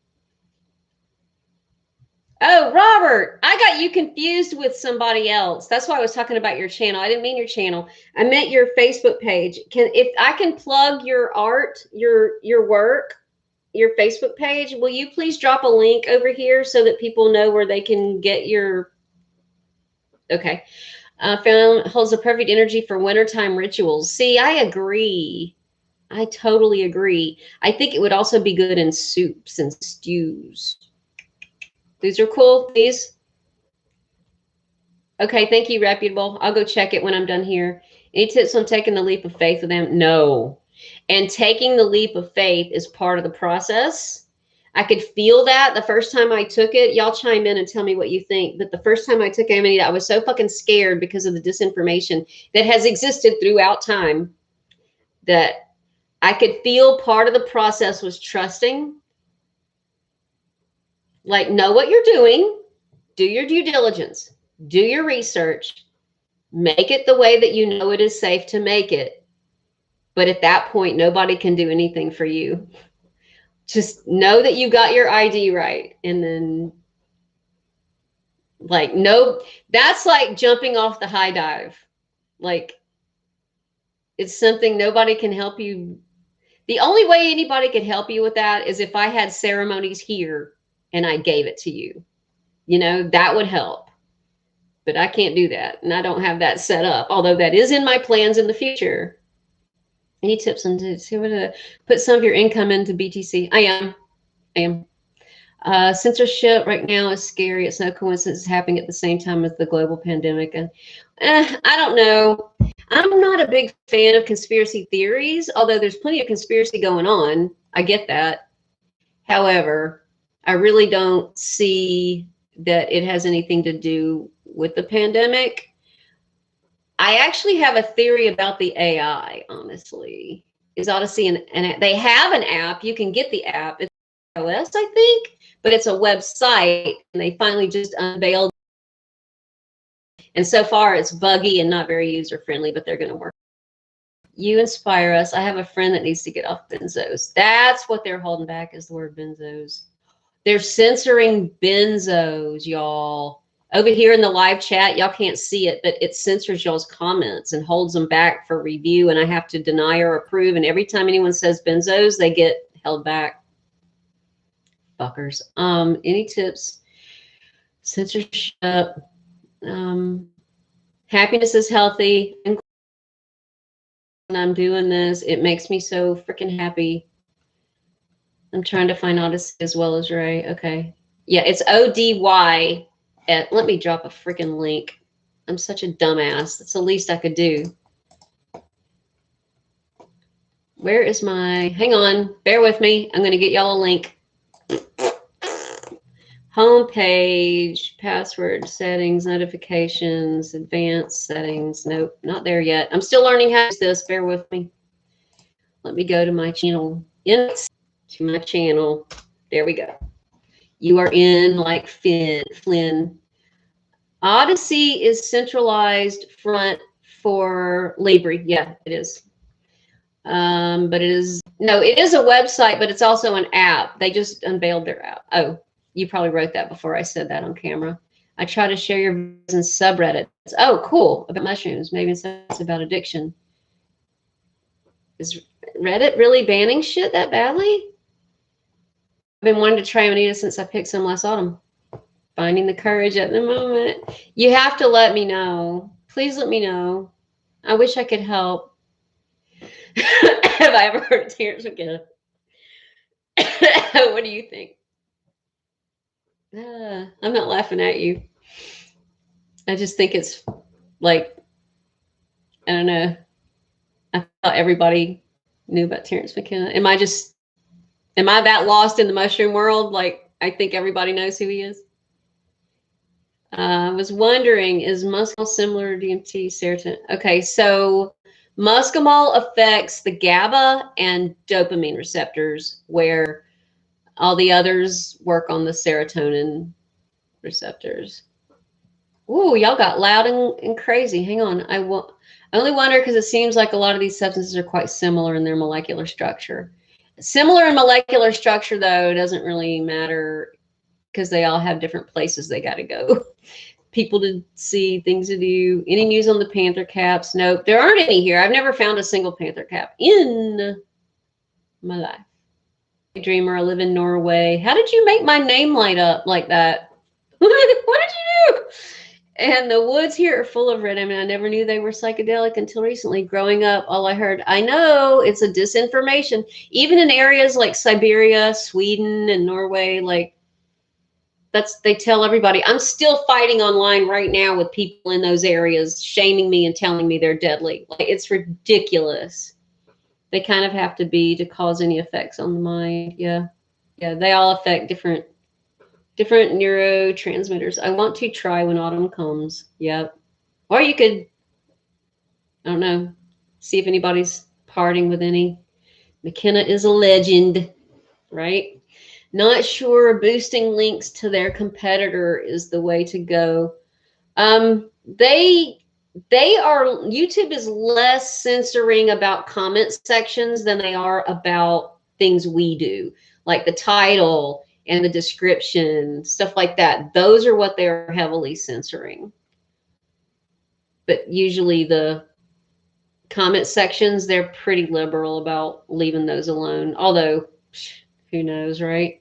Oh, Robert, I got you confused with somebody else. That's why I was talking about your channel. I didn't mean your channel. I meant your Facebook page. If I can plug your art, your work, your Facebook page, will you please drop a link over here so that people know where they can get your, okay. Found holds the perfect energy for wintertime rituals. See, I agree. I totally agree. I think it would also be good in soups and stews. These are cool, these. Okay, thank you, Reputable. I'll go check it when I'm done here. Any tips on taking the leap of faith with them? No. And taking the leap of faith is part of the process. I could feel that the first time I took it. Y'all chime in and tell me what you think. But the first time I took Amanita, I was so fucking scared because of the disinformation that has existed throughout time that I could feel part of the process was trusting. Like, know what you're doing, do your due diligence, do your research, make it the way that you know it is safe to make it. But at that point, nobody can do anything for you. Just know that you got your ID right. And then, like, no, that's like jumping off the high dive. Like, it's something nobody can help you. The only way anybody could help you with that is if I had ceremonies here and I gave it to you. You know, that would help. But I can't do that. And I don't have that set up, although that is in my plans in the future. Any tips on to put some of your income into BTC? I am. Censorship right now is scary. It's no coincidence it's happening at the same time as the global pandemic. And I don't know. I'm not a big fan of conspiracy theories, although there's plenty of conspiracy going on. I get that. However, I really don't see that it has anything to do with the pandemic. I actually have a theory about the AI, honestly. Is Odyssey and they have an app. You can get the app. It's iOS, I think, but it's a website, and they finally just unveiled. And so far, it's buggy and not very user-friendly, but they're going to work. You inspire us. I have a friend that needs to get off benzos. That's what they're holding back is the word benzos. They're censoring benzos, y'all. Over here in the live chat, y'all can't see it, but it censors y'all's comments and holds them back for review, and I have to deny or approve. And every time anyone says benzos, they get held back. Fuckers. Any tips? Censorship. Happiness is healthy. And I'm doing this. It makes me so freaking happy. I'm trying to find Odyssey as well as Ray. Okay. Yeah, it's ODY. Let me drop a freaking link. I'm such a dumbass. That's the least I could do. Where is my, hang on, bear with me. I'm going to get y'all a link. Homepage, password settings, notifications, advanced settings. Nope, not there yet. I'm still learning how to use this. Bear with me. Let me go to my channel. To my channel. There we go. You are in like Flynn. Odyssey is centralized front for Libre. Yeah, it is. But it is, no, it is a website, but it's also an app. They just unveiled their app. Oh, you probably wrote that before I said that on camera. I try to share your videos in subreddits. Oh, cool. About mushrooms. Maybe it's about addiction. Is Reddit really banning shit that badly? I've been wanting to try Amanita since I picked some last autumn. Finding the courage at the moment. You have to let me know. Please let me know. I wish I could help. Have I ever heard of Terrence McKenna? What do you think? I'm not laughing at you. I just think it's like, I don't know. I thought everybody knew about Terrence McKenna. Am I that lost in the mushroom world? Like, I think everybody knows who he is. I was wondering, is muscaria similar to DMT, serotonin? Okay, so muscaria affects the GABA and dopamine receptors, where all the others work on the serotonin receptors. Ooh, y'all got loud and crazy. Hang on. I only wonder because it seems like a lot of these substances are quite similar in their molecular structure. Similar in molecular structure, though, doesn't really matter because they all have different places they got to go. People to see, things to do. Any news on the panther caps? Nope, there aren't any here. I've never found a single panther cap in my life. Dreamer. I live in Norway. How did you make my name light up like that? What did you do? And the woods here are full of red. I mean, I never knew they were psychedelic until recently. Growing up, all I heard, I know it's a disinformation. Even in areas like Siberia, Sweden, and Norway, like they tell everybody. I'm still fighting online right now with people in those areas, shaming me and telling me they're deadly. Like, it's ridiculous. They kind of have to be to cause any effects on the mind. Yeah. Yeah. They all affect different neurotransmitters. I want to try when autumn comes. Yep. Or you could, I don't know, see if anybody's parting with any. McKenna is a legend, right? Not sure boosting links to their competitor is the way to go. They are, YouTube is less censoring about comment sections than they are about things we do, like the title and the description, stuff like that. Those are what they're heavily censoring. But usually the comment sections, they're pretty liberal about leaving those alone. Although, who knows, right?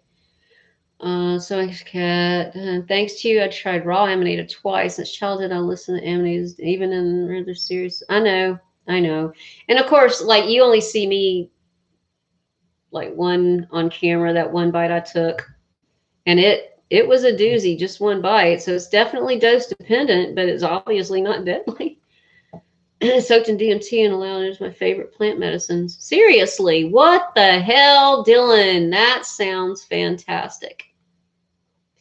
So cat. Thanks to you, I tried raw Amanita twice. Since childhood, I listened to Amanitas, even in rather serious. I know. And of course, like, you only see me like one on camera. That one bite I took, and it was a doozy, just one bite. So it's definitely dose dependent, but it's obviously not deadly. Soaked in DMT and allowed it is my favorite plant medicines. Seriously, what the hell, Dylan? That sounds fantastic.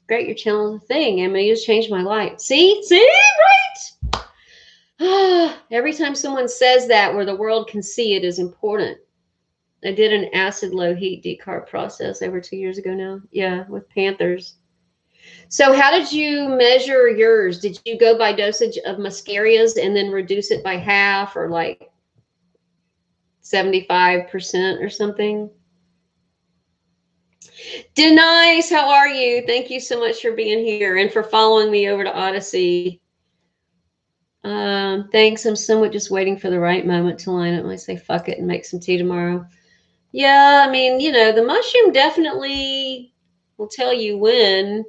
Great, your channel is a thing. I mean, you just changed my life. See, right? Every time someone says that where the world can see it is important. I did an acid low heat decarb process over 2 years ago now. Yeah, with Panthers. So how did you measure yours? Did you go by dosage of muscarias and then reduce it by half, or like 75% or something? Denise, how are you? Thank you so much for being here and for following me over to Odyssey. Thanks. I'm somewhat just waiting for the right moment to line up. I say fuck it and make some tea tomorrow. Yeah, I mean, you know, the mushroom definitely will tell you when.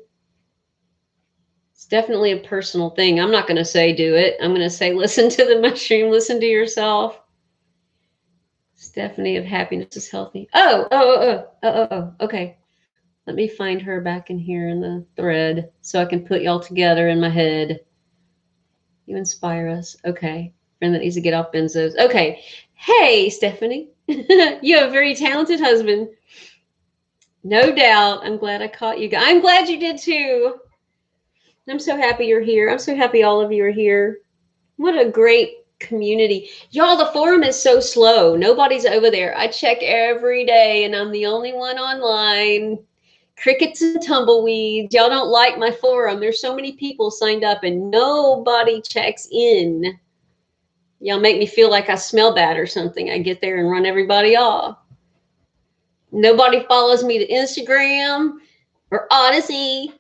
It's definitely a personal thing. I'm not going to say do it. I'm going to say listen to the mushroom, listen to yourself. Stephanie of happiness is healthy. Oh. Okay. Let me find her back in here in the thread so I can put y'all together in my head. You inspire us. Okay. Friend that needs to get off benzos. Okay. Hey, Stephanie. You have a very talented husband. No doubt. I'm glad I caught you. I'm glad you did too. I'm so happy you're here. I'm so happy all of you are here. What a great community. Y'all, the forum is so slow. Nobody's over there. I check every day and I'm the only one online. Crickets and tumbleweeds. Y'all don't like my forum. There's so many people signed up and nobody checks in. Y'all make me feel like I smell bad or something. I get there and run everybody off. Nobody follows me to Instagram or Odyssey.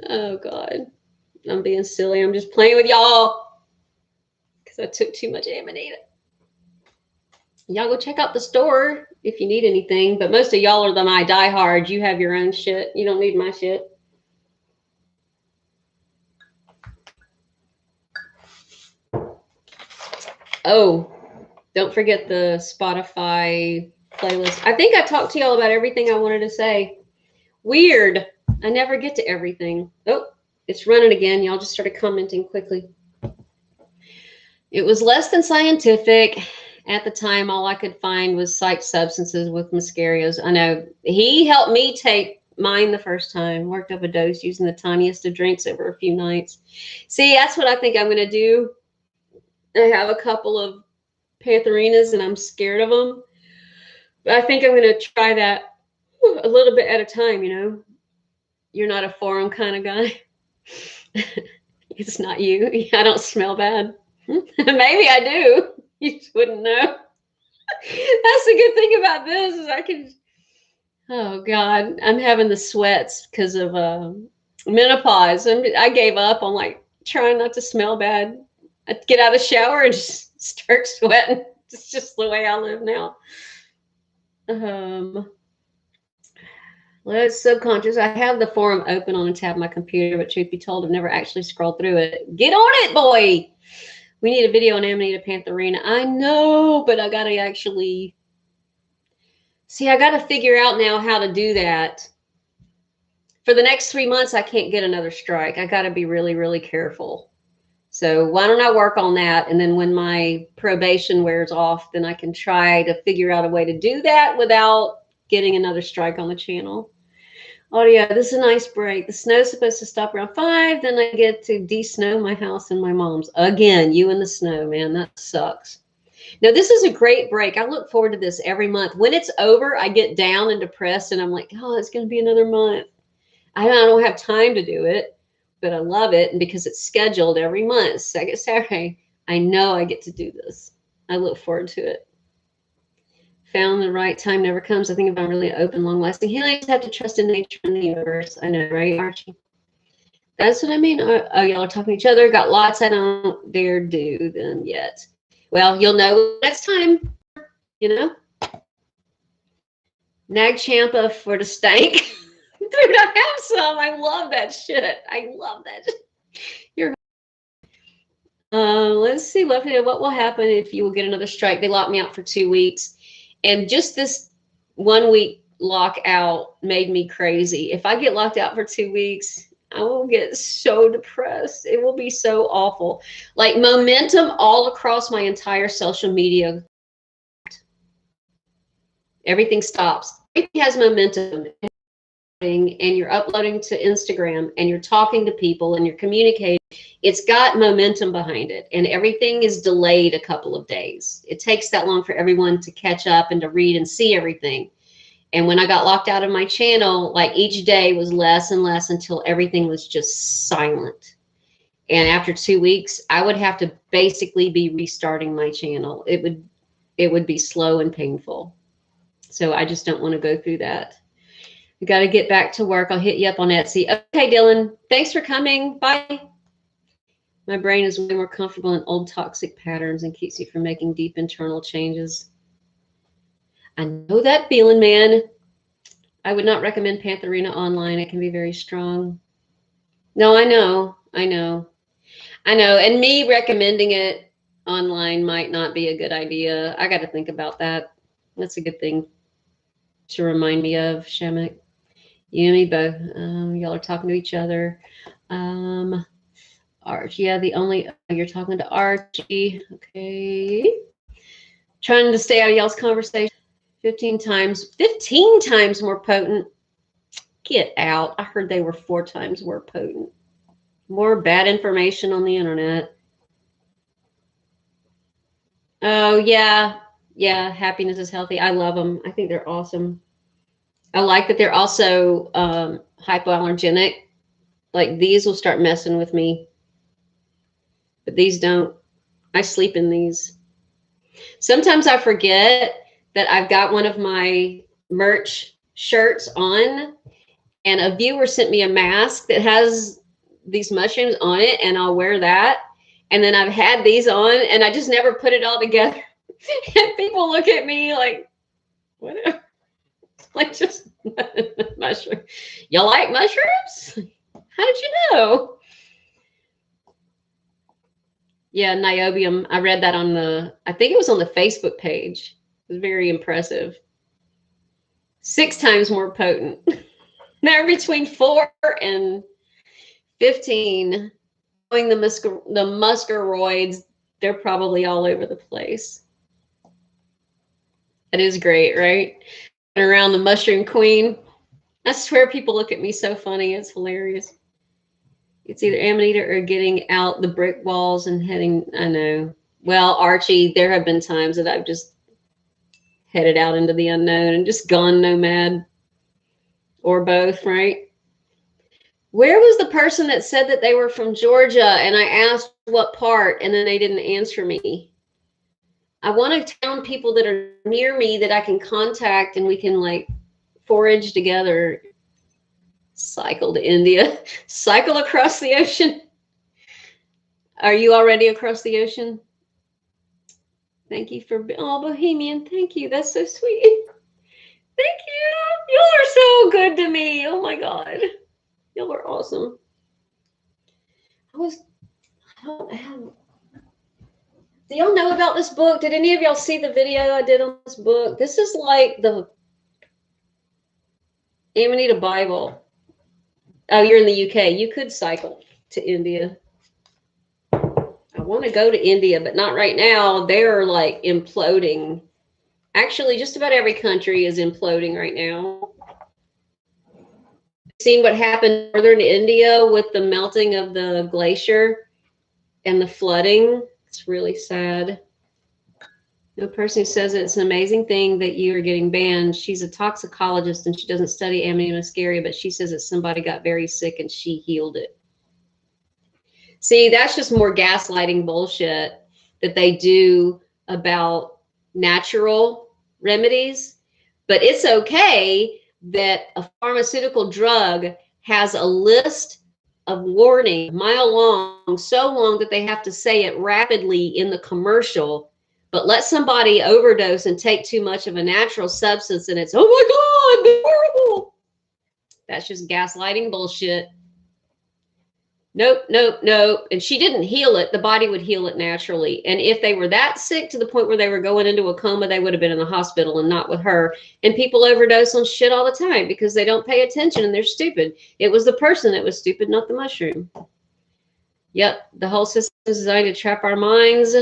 Oh, God. I'm being silly. I'm just playing with y'all because I took too much Amanita. Y'all go check out the store if you need anything. But most of y'all are my diehards. You have your own shit. You don't need my shit. Oh, don't forget the Spotify playlist. I think I talked to y'all about everything I wanted to say. Weird. I never get to everything. Oh, it's running again. Y'all just started commenting quickly. It was less than scientific. At the time, all I could find was psych substances with muscarias. I know. He helped me take mine the first time. Worked up a dose using the tiniest of drinks over a few nights. See, that's what I think I'm going to do. I have a couple of Pantherinas and I'm scared of them. But I think I'm going to try that a little bit at a time, you know. You're not a forum kind of guy. It's not you. I don't smell bad. Maybe I do. You just wouldn't know. That's the good thing about this is I can. Oh God, I'm having the sweats because of menopause. I gave up on like trying not to smell bad. I get out of the shower and just start sweating. It's just the way I live now. Let's subconscious. I have the forum open on a tab on my computer, but truth be told, I've never actually scrolled through it. Get on it, boy. We need a video on Amanita Pantherina. I know, but I got to actually see. I got to figure out now how to do that. For the next 3 months, I can't get another strike. I got to be really, really careful. So why don't I work on that? And then when my probation wears off, then I can try to figure out a way to do that without getting another strike on the channel. Oh yeah, this is a nice break. The snow's supposed to stop around 5. Then I get to de-snow my house and my mom's. Again, you and the snow, man, that sucks. Now, this is a great break. I look forward to this every month. When it's over, I get down and depressed, and I'm like, oh, it's going to be another month. I don't have time to do it, but I love it. And because it's scheduled every month, second Saturday, I know I get to do this. I look forward to it. Found the right time never comes. I think if I'm really open, long-lasting healing, I just have to trust in nature and the universe. I know, right, Archie? That's what I mean. Oh, y'all are talking to each other. Got lots I don't dare do them yet. Well, you'll know next time, you know. Nag Champa for the stank. Dude, I have some. I love that shit. I love that shit. You're let's see. What will happen if you will get another strike? They locked me out for 2 weeks. And just this 1 week lockout made me crazy. If I get locked out for 2 weeks, I will get so depressed. It will be so awful. Like momentum all across my entire social media. Everything stops. Everything has momentum. And you're uploading to Instagram and you're talking to people and you're communicating, it's got momentum behind it, and everything is delayed a couple of days. It takes that long for everyone to catch up and to read and see everything. And when I got locked out of my channel, like each day was less and less until everything was just silent. And after 2 weeks, I would have to basically be restarting my channel. It would be slow and painful. So I just don't want to go through that. We got to get back to work. I'll hit you up on Etsy. Okay, Dylan, thanks for coming. Bye. My brain is way more comfortable in old toxic patterns and keeps me from making deep internal changes. I know that feeling, man. I would not recommend Pantherina online. It can be very strong. No, I know. And me recommending it online might not be a good idea. I got to think about that. That's a good thing to remind me of, Shemek. You and me both. Y'all are talking to each other. Archie, yeah, you're talking to Archie. Okay. Trying to stay out of y'all's conversation. 15 times more potent. Get out. I heard they were 4 times more potent. More bad information on the internet. Oh, yeah. Yeah, happiness is healthy. I love them. I think they're awesome. I like that they're also hypoallergenic. Like these will start messing with me, but these don't. I sleep in these. Sometimes I forget that I've got one of my merch shirts on, and a viewer sent me a mask that has these mushrooms on it, and I'll wear that. And then I've had these on, and I just never put it all together. And people look at me like, whatever. Like just mushroom. You like mushrooms? How did you know? Yeah, niobium. I read that on I think it was on the Facebook page. It was very impressive. 6 times more potent. They're between 4 and 15. Knowing the muscaroids, they're probably all over the place. That is great, right? And around the mushroom queen. I swear people look at me so funny. It's hilarious. It's either Amanita or getting out the brick walls and heading. I know. Well, Archie, there have been times that I've just headed out into the unknown and just gone nomad, or both, right? Where was the person that said that they were from Georgia? And I asked what part, and then they didn't answer me. I want to tell people that are near me that I can contact and we can like forage together. Cycle to India. Cycle across the ocean. Are you already across the ocean? Thank you for, oh, Bohemian. Thank you. That's so sweet. Thank you. Y'all are so good to me. Oh my God. Y'all are awesome. I don't have, do y'all know about this book? Did any of y'all see the video I did on this book? This is like the Amanita Bible. Oh, you're in the UK. You could cycle to India. I want to go to India, but not right now. They're like imploding. Actually, just about every country is imploding right now. Seen what happened in northern India with the melting of the glacier and the flooding? It's really sad. The person who says it's an amazing thing that you are getting banned. She's a toxicologist and she doesn't study Amanita muscaria, but she says that somebody got very sick and she healed it. See, that's just more gaslighting bullshit that they do about natural remedies. But it's okay that a pharmaceutical drug has a list of warning a mile long, so long that they have to say it rapidly in the commercial. But let somebody overdose and take too much of a natural substance and it's, oh my God, they're horrible. That's just gaslighting bullshit. Nope, nope, nope. And she didn't heal it. The body would heal it naturally. And if they were that sick to the point where they were going into a coma, they would have been in the hospital and not with her. And people overdose on shit all the time because they don't pay attention and they're stupid. It was the person that was stupid, not the mushroom. Yep, the whole system is designed to trap our minds.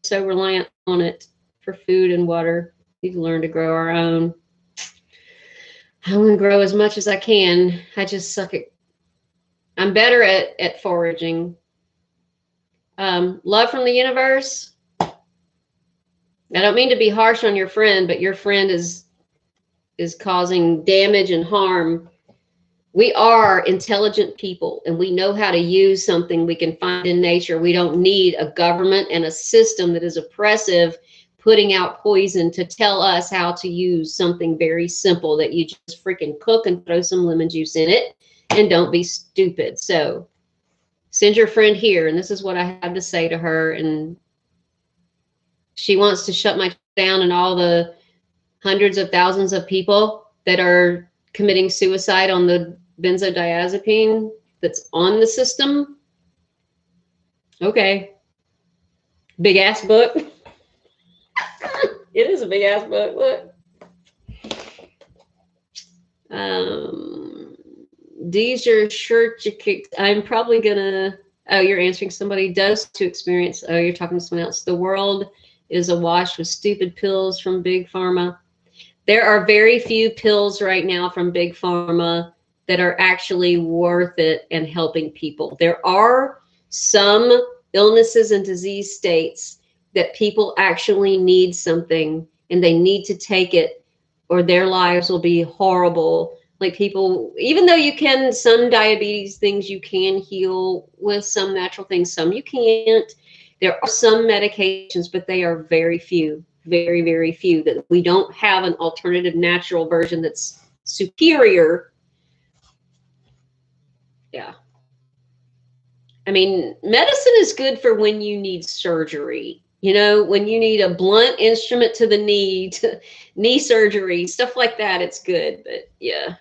So reliant on it for food and water. We need to learn to grow our own. I want to grow as much as I can. I just suck at. I'm better at foraging. Love from the universe. I don't mean to be harsh on your friend, but your friend is causing damage and harm. We are intelligent people and we know how to use something we can find in nature. We don't need a government and a system that is oppressive, putting out poison to tell us how to use something very simple that you just freaking cook and throw some lemon juice in it and don't be stupid. So send your friend here. And this is what I have to say to her. And she wants to shut my down and all the hundreds of thousands of people that are committing suicide on the benzodiazepine that's on the system. Okay. Big ass book. It is a big ass book. Look. These are shirts you kicked. I'm probably gonna. Oh, you're answering somebody does to experience. Oh, you're talking to someone else. The world is awash with stupid pills from big pharma. There are very few pills right now from big pharma that are actually worth it and helping people. There are some illnesses and disease states that people actually need something and they need to take it or their lives will be horrible. Like people, even though you can, some diabetes things you can heal with some natural things, some you can't. There are some medications, but they are very few. Very, very few, that we don't have an alternative natural version that's superior. Yeah. I mean, medicine is good for when you need surgery, you know, when you need a blunt instrument to the knee, knee surgery, stuff like that. It's good. But yeah,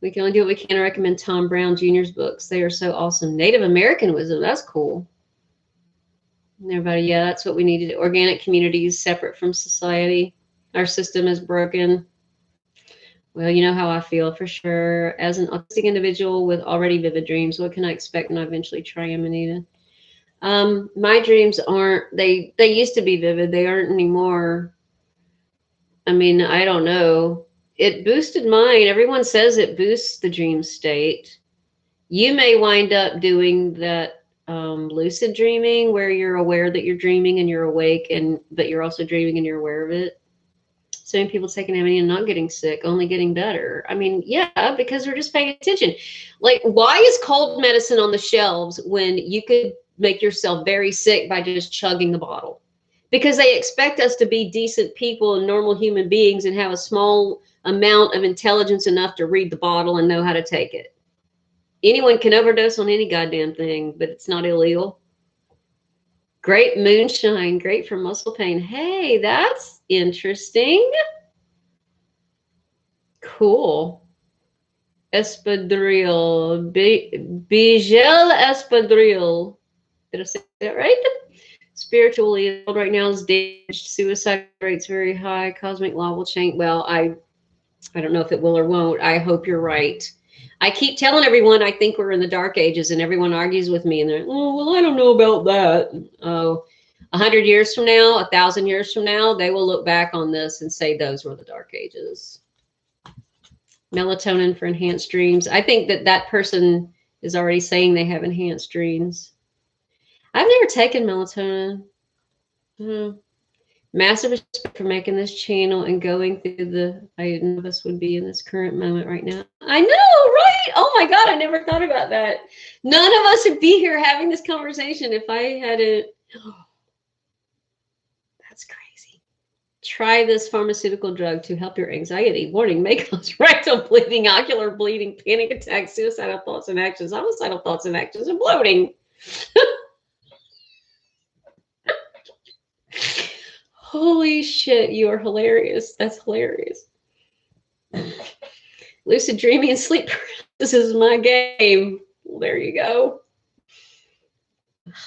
we can only do what we can. I recommend Tom Brown Jr.'s books. They are so awesome. Native American wisdom. That's cool. Everybody, yeah, that's what we need to do. Organic communities separate from society. Our system is broken. Well, you know how I feel for sure. As an autistic individual with already vivid dreams, what can I expect when I eventually try Amanita? My dreams aren't, they used to be vivid. They aren't anymore. I mean, I don't know. It boosted mine. Everyone says it boosts the dream state. You may wind up doing that lucid dreaming where you're aware that you're dreaming and you're awake, but you're also dreaming and you're aware of it. So many people taking Amanita and not getting sick, only getting better. I mean, yeah, because they're just paying attention. Like, why is cold medicine on the shelves when you could make yourself very sick by just chugging the bottle? Because they expect us to be decent people and normal human beings and have a small amount of intelligence enough to read the bottle and know how to take it. Anyone can overdose on any goddamn thing, but it's not illegal. Grape moonshine, great for muscle pain. Hey, that's interesting. Cool. Espadrille, Bigel Espadrille. Did I say that right? Spiritually, right now is damaged. Suicide rates very high. Cosmic law will change. Well, I don't know if it will or won't. I hope you're right. I keep telling everyone I think we're in the dark ages, and everyone argues with me, and they're, oh, well, I don't know about that. Oh, 100 years from now, 1,000 years from now, they will look back on this and say those were the dark ages. Melatonin for enhanced dreams. I think that that person is already saying they have enhanced dreams. I've never taken melatonin. Massive respect for making this channel and going through the, I none of us would be in this current moment right now. I know, right? Oh my God, I never thought about that. None of us would be here having this conversation if I hadn't. Oh, that's crazy. Try this pharmaceutical drug to help your anxiety. Warning, may cause rectal bleeding, ocular bleeding, panic attacks, suicidal thoughts and actions, homicidal thoughts and actions, and bloating. Holy shit, you are hilarious. That's hilarious. Lucid dreaming and sleep paralysis is my game. Well, there you go.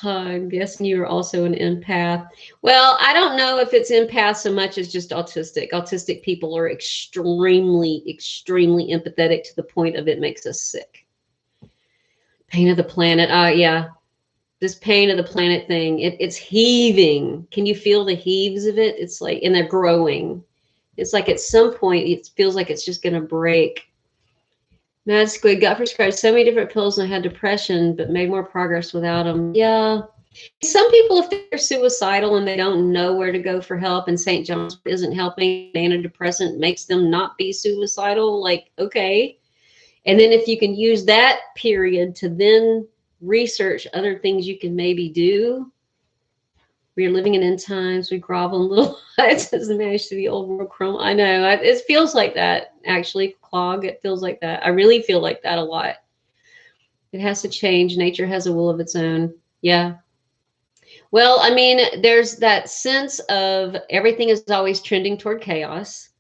I'm guessing you are also an empath. Well, I don't know if it's empath so much as just autistic. Autistic people are extremely, extremely empathetic to the point of it makes us sick. Pain of the planet. Yeah. This pain of the planet thing, it's heaving. Can you feel the heaves of it? It's like, and they're growing. It's like at some point, it feels like it's just going to break. Mad Squid got prescribed so many different pills and had depression, but made more progress without them. Yeah. Some people, if they're suicidal and they don't know where to go for help and St. John's isn't helping, antidepressant makes them not be suicidal, like, okay. And then if you can use that period to then research other things you can maybe do. We are living in end times. We grovel in little huts as the manage to the old world chrome. I know. It feels like that, actually, Clog. It feels like that. I really feel like that a lot. It has to change. Nature has a will of its own. Yeah. Well, I mean, there's that sense of everything is always trending toward chaos.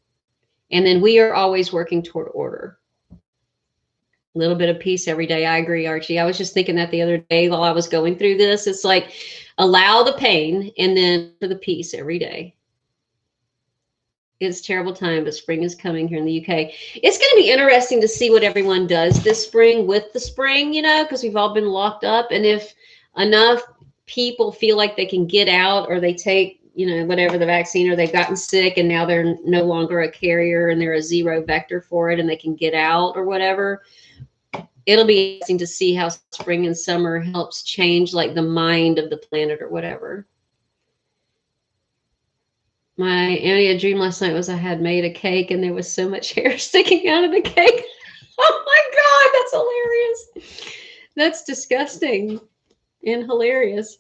And then we are always working toward order. A little bit of peace every day. I agree, Archie. I was just thinking that the other day while I was going through this. It's like allow the pain and then for the peace every day. It's a terrible time, but spring is coming here in the UK. It's going to be interesting to see what everyone does this spring with the spring, you know, because we've all been locked up. And if enough people feel like they can get out or they take, you know, whatever the vaccine, or they've gotten sick and now they're no longer a carrier and they're a zero vector for it and they can get out or whatever. It'll be interesting to see how spring and summer helps change like the mind of the planet or whatever. My Amanita dream last night was I had made a cake and there was so much hair sticking out of the cake. Oh my God, that's hilarious. That's disgusting and hilarious.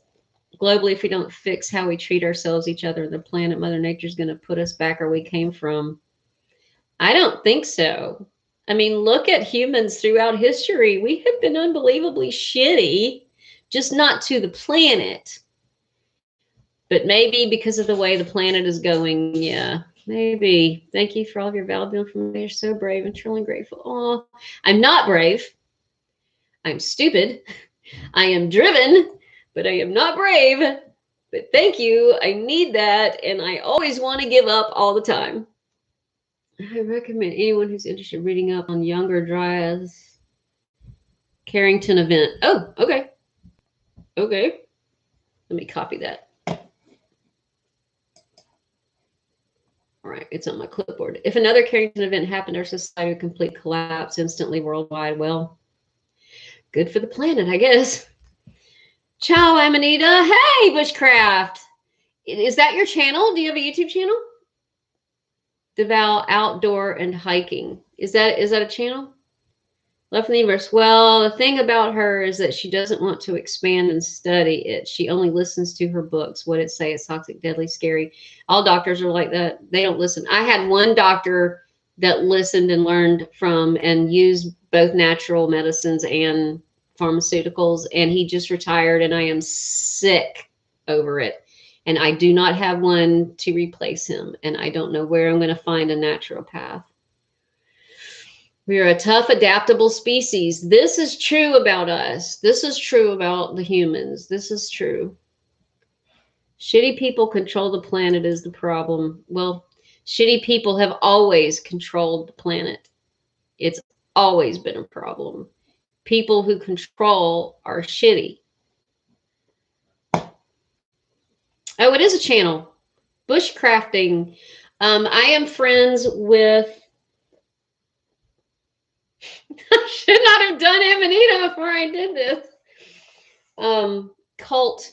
Globally, if we don't fix how we treat ourselves, each other, the planet, Mother Nature is going to put us back where we came from. I don't think so. I mean, look at humans throughout history. We have been unbelievably shitty, just not to the planet. But maybe because of the way the planet is going, yeah, maybe. Thank you for all of your valuable information. You're so brave and truly grateful. Oh, I'm not brave. I'm stupid. I am driven, but I am not brave. But thank you. I need that. And I always want to give up all the time. I recommend anyone who's interested in reading up on Younger Dryas Carrington event. Oh, okay. Okay. Let me copy that. All right, it's on my clipboard. If another Carrington event happened, our society would complete collapse instantly worldwide. Well, good for the planet, I guess. Ciao, Amanita. Hey, Bushcraft. Is that your channel? Do you have a YouTube channel? Devout Outdoor and Hiking. Is that a channel? Love from the Universe. Well, the thing about her is that she doesn't want to expand and study it. She only listens to her books. What it say? It's toxic, deadly, scary. All doctors are like that. They don't listen. I had one doctor that listened and learned from and used both natural medicines and pharmaceuticals, and he just retired, and I am sick over it. And I do not have one to replace him. And I don't know where I'm going to find a naturopath. We are a tough, adaptable species. This is true about us. This is true about the humans. This is true. Shitty people control the planet is the problem. Well, shitty people have always controlled the planet. It's always been a problem. People who control are shitty. Oh, it is a channel. Bushcrafting. I am friends with... I should not have done Amanita before I did this. Cult.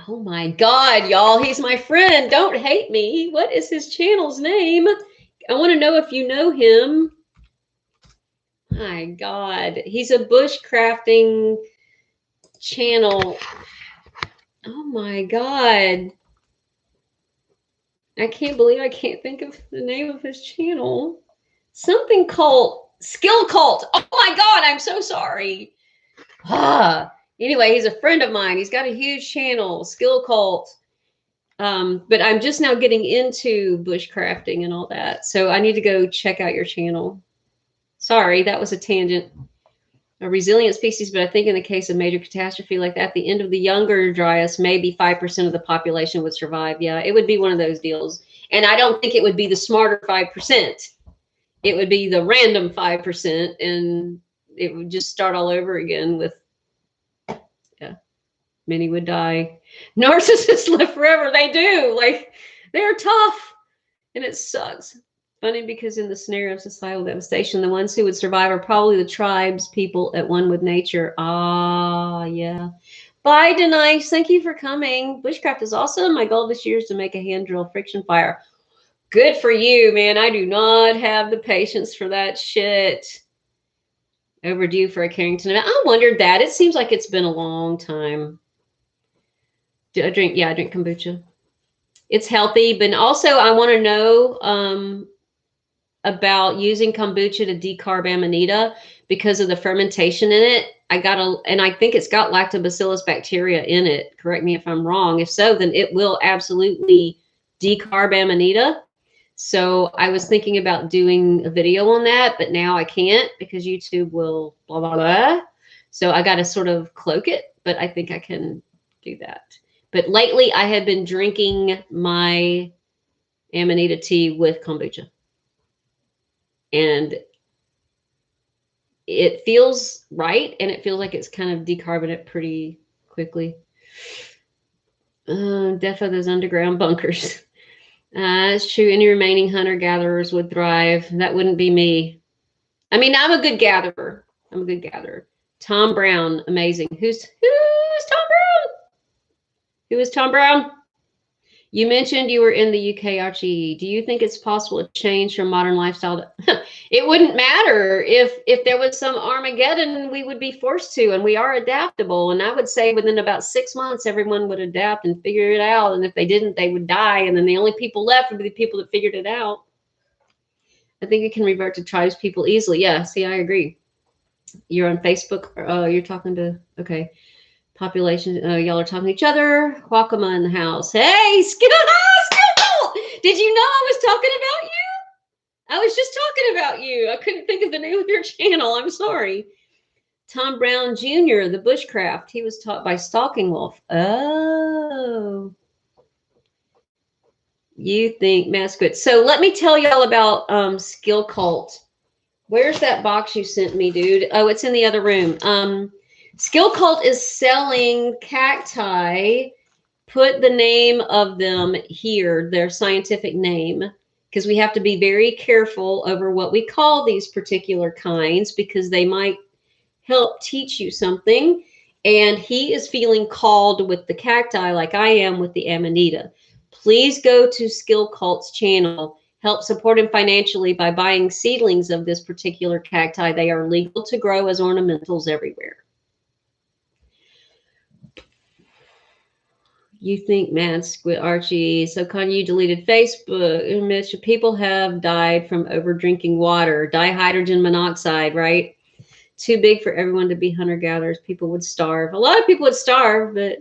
Oh my God, y'all. He's my friend. Don't hate me. What is his channel's name? I want to know if you know him. My God. He's a bushcrafting channel. Oh my God. I can't believe I can't think of the name of his channel. Something cult. Skill Cult. Oh my God, I'm so sorry. Anyway, he's a friend of mine. He's got a huge channel, Skill Cult. But I'm just now getting into bushcrafting and all that. So I need to go check out your channel. Sorry, that was a tangent. A resilient species, but I think in the case of major catastrophe like that, the end of the younger dryas, maybe 5% of the population would survive. Yeah, it would be one of those deals. And I don't think it would be the smarter 5%. It would be the random 5%, and it would just start all over again with, yeah, many would die. Narcissists live forever. They do. Like, they're tough, and it sucks. Funny because in the scenario of societal devastation, the ones who would survive are probably the tribes, people at one with nature. Ah, yeah. Bye, Denise. Thank you for coming. Bushcraft is awesome. My goal this year is to make a hand drill friction fire. Good for you, man. I do not have the patience for that shit. Overdue for a Carrington event. I wondered that. It seems like it's been a long time. I drink kombucha. It's healthy, but also I want to know about using kombucha to decarb Amanita because of the fermentation in it. And I think it's got lactobacillus bacteria in it. Correct me if I'm wrong. If so, then it will absolutely decarb Amanita. So I was thinking about doing a video on that, but now I can't because YouTube will blah, blah, blah. So I got to sort of cloak it, but I think I can do that. But lately I have been drinking my Amanita tea with kombucha. And it feels right, and it feels like it's kind of decarbonate pretty quickly. Death of those underground bunkers. It's true. Any remaining hunter-gatherers would thrive. That wouldn't be me. I mean, I'm a good gatherer. Tom Brown, amazing. Who's Tom Brown? Who is Tom Brown? You mentioned you were in the UK, Archie. Do you think it's possible to change from modern lifestyle? It wouldn't matter. If there was some Armageddon, we would be forced to, and we are adaptable. And I would say within about 6 months, everyone would adapt and figure it out. And if they didn't, they would die. And then the only people left would be the people that figured it out. I think it can revert to tribes people easily. Yeah, see, I agree. You're on Facebook. You're talking to, okay. Population, y'all are talking to each other. Wakama in the house. Hey, Skittle! Did you know I was talking about you? I was just talking about you. I couldn't think of the name of your channel. I'm sorry. Tom Brown Jr., the bushcraft. He was taught by Stalking Wolf. Oh. You think mascot. So let me tell y'all about Skill Cult. Where's that box you sent me, dude? Oh, it's in the other room. Skill Cult is selling cacti. Put the name of them here, their scientific name, because we have to be very careful over what we call these particular kinds because they might help teach you something. And he is feeling called with the cacti like I am with the Amanita. Please go to Skill Cult's channel. Help support him financially by buying seedlings of this particular cacti. They are legal to grow as ornamentals everywhere. You think, man, Squid Archie, so you deleted Facebook. Mitch, people have died from over drinking water, dihydrogen monoxide, right? Too big for everyone to be hunter-gatherers. People would starve. A lot of people would starve, but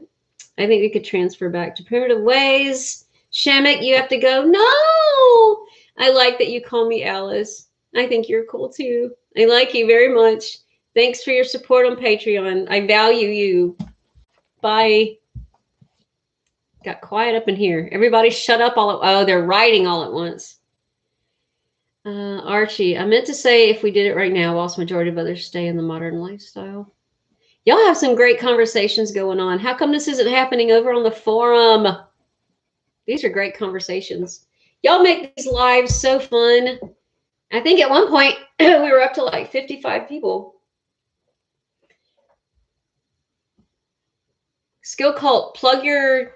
I think we could transfer back to primitive ways. Shemek, you have to go. No! I like that you call me Alice. I think you're cool too. I like you very much. Thanks for your support on Patreon. I value you. Bye. Got quiet up in here. Everybody shut up all at oh, they're writing all at once. Archie, I meant to say if we did it right now, whilst majority of others stay in the modern lifestyle. Y'all have some great conversations going on. How come this isn't happening over on the forum? These are great conversations. Y'all make these lives so fun. I think at one point we were up to like 55 people. Skill Cult, plug your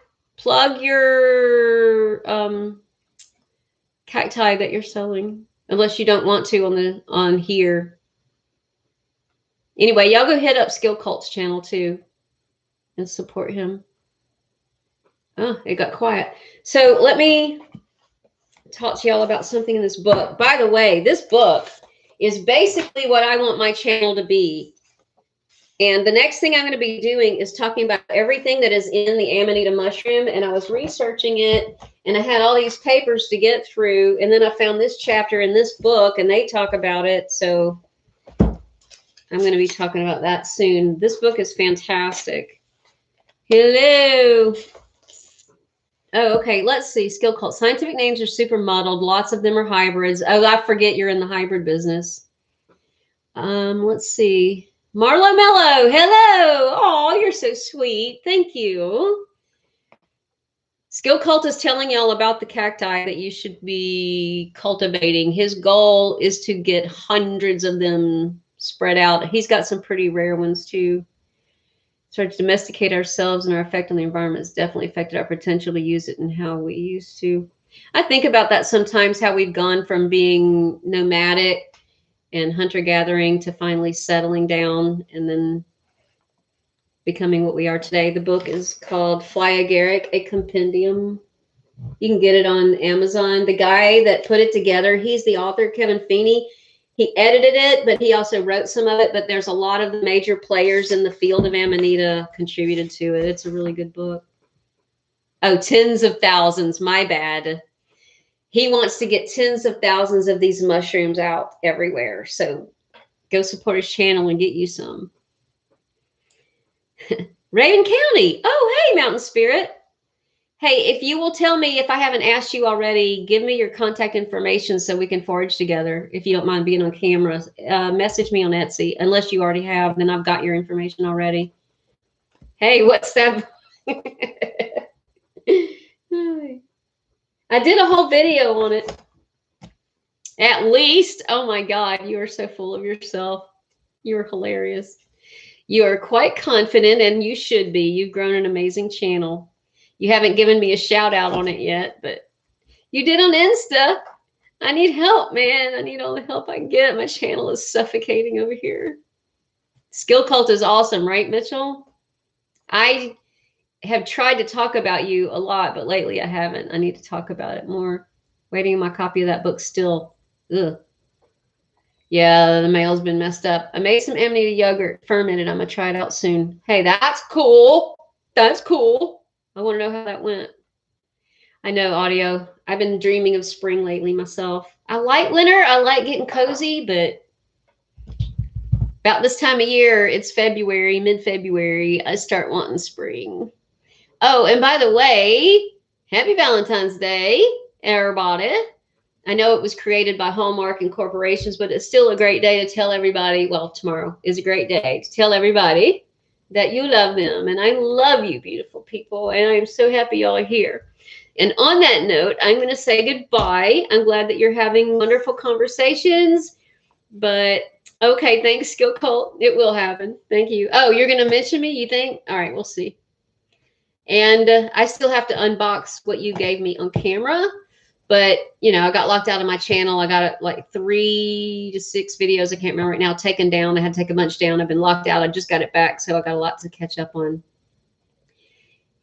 cacti that you're selling, unless you don't want to on here. Anyway, y'all go hit up Skill Cult's channel too and support him. Oh, it got quiet. So let me talk to y'all about something in this book. By the way, this book is basically what I want my channel to be. And the next thing I'm going to be doing is talking about everything that is in the Amanita mushroom. And I was researching it, and I had all these papers to get through. And then I found this chapter in this book, and they talk about it. So I'm going to be talking about that soon. This book is fantastic. Hello. Oh, okay. Let's see. Skill Cult. Scientific names are super muddled. Lots of them are hybrids. Oh, I forget you're in the hybrid business. Let's see. Marlo Mello. Hello. Oh, you're so sweet. Thank you. Skill Cult is telling y'all about the cacti that you should be cultivating. His goal is to get hundreds of them spread out. He's got some pretty rare ones too. Start to domesticate ourselves, and our effect on the environment has definitely affected our potential to use it and how we used to. I think about that sometimes, how we've gone from being nomadic and hunter-gathering to finally settling down and then becoming what we are today. The book is called Fly Agaric, a Compendium. You can get it on Amazon. The guy that put it together, he's the author, Kevin Feeney. He edited it, but he also wrote some of it. But there's a lot of the major players in the field of Amanita contributed to it. It's a really good book. Oh, tens of thousands. My bad. He wants to get tens of thousands of these mushrooms out everywhere. So go support his channel and get you some. Raven County. Oh, hey, Mountain Spirit. Hey, if you will tell me, if I haven't asked you already, give me your contact information so we can forage together. If you don't mind being on camera, message me on Etsy. Unless you already have, then I've got your information already. Hey, what's that? I did a whole video on it. At least. Oh my God, you are so full of yourself. You are hilarious. You are quite confident, and you should be. You've grown an amazing channel. You haven't given me a shout out on it yet, but you did on Insta. I need help, man. I need all the help I can get. My channel is suffocating over here. Skill Cult is awesome, right, Mitchell? I have tried to talk about you a lot, but lately I haven't. I need to talk about it more. Waiting on my copy of that book still. Ugh. Yeah, the mail's been messed up. I made some Amanita yogurt fermented. I'm going to try it out soon. Hey, that's cool. That's cool. I want to know how that went. I know, audio. I've been dreaming of spring lately myself. I like winter. I like getting cozy, but about this time of year, it's February, mid-February, I start wanting spring. Oh, and by the way, happy Valentine's Day, everybody. I know it was created by Hallmark and corporations, but it's still a great day to tell everybody, well, tomorrow is a great day to tell everybody that you love them. And I love you, beautiful people. And I'm so happy y'all are here. And on that note, I'm going to say goodbye. I'm glad that you're having wonderful conversations. But okay, thanks, Skill Cult. It will happen. Thank you. Oh, you're going to mention me, you think? All right, we'll see. And I still have to unbox what you gave me on camera. But, you know, I got locked out of my channel. I got like 3 to 6 videos, I can't remember right now, taken down. I had to take a bunch down. I've been locked out. I just got it back, so I got a lot to catch up on.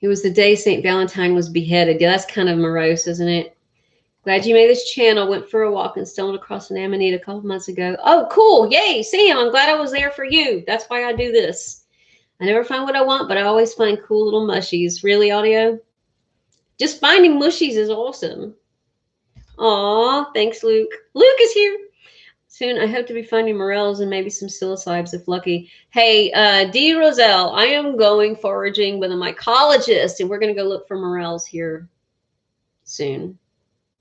It was the day St. Valentine was beheaded. Yeah, that's kind of morose, isn't it? Glad you made this channel. Went for a walk and stumbled across an Amanita a couple months ago. Oh, cool. Yay, Sam. I'm glad I was there for you. That's why I do this. I never find what I want, but I always find cool little mushies. Really, Audio? Just finding mushies is awesome. Aw, thanks, Luke. Luke is here. Soon, I hope to be finding morels and maybe some psilocybes if lucky. Hey, D. Roselle, I am going foraging with a mycologist, and we're going to go look for morels here soon.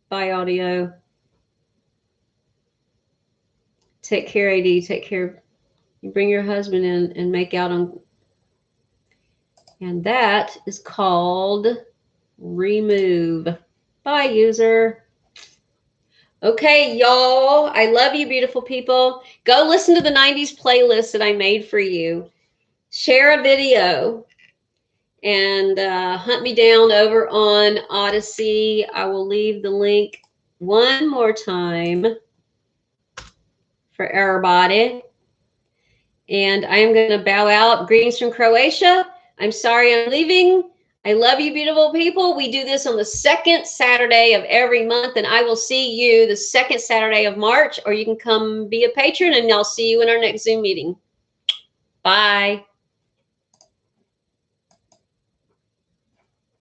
Bye, Audio. Take care, AD. Take care. You bring your husband in and make out on. And that is called remove. Bye, user. Okay, y'all. I love you, beautiful people. Go listen to the 90s playlist that I made for you. Share a video and hunt me down over on Odyssey. I will leave the link one more time for everybody. And I am going to bow out. Greetings from Croatia. I'm sorry I'm leaving. I love you, beautiful people. We do this on the second Saturday of every month, and I will see you the second Saturday of March, or you can come be a patron, and I'll see you in our next Zoom meeting. Bye.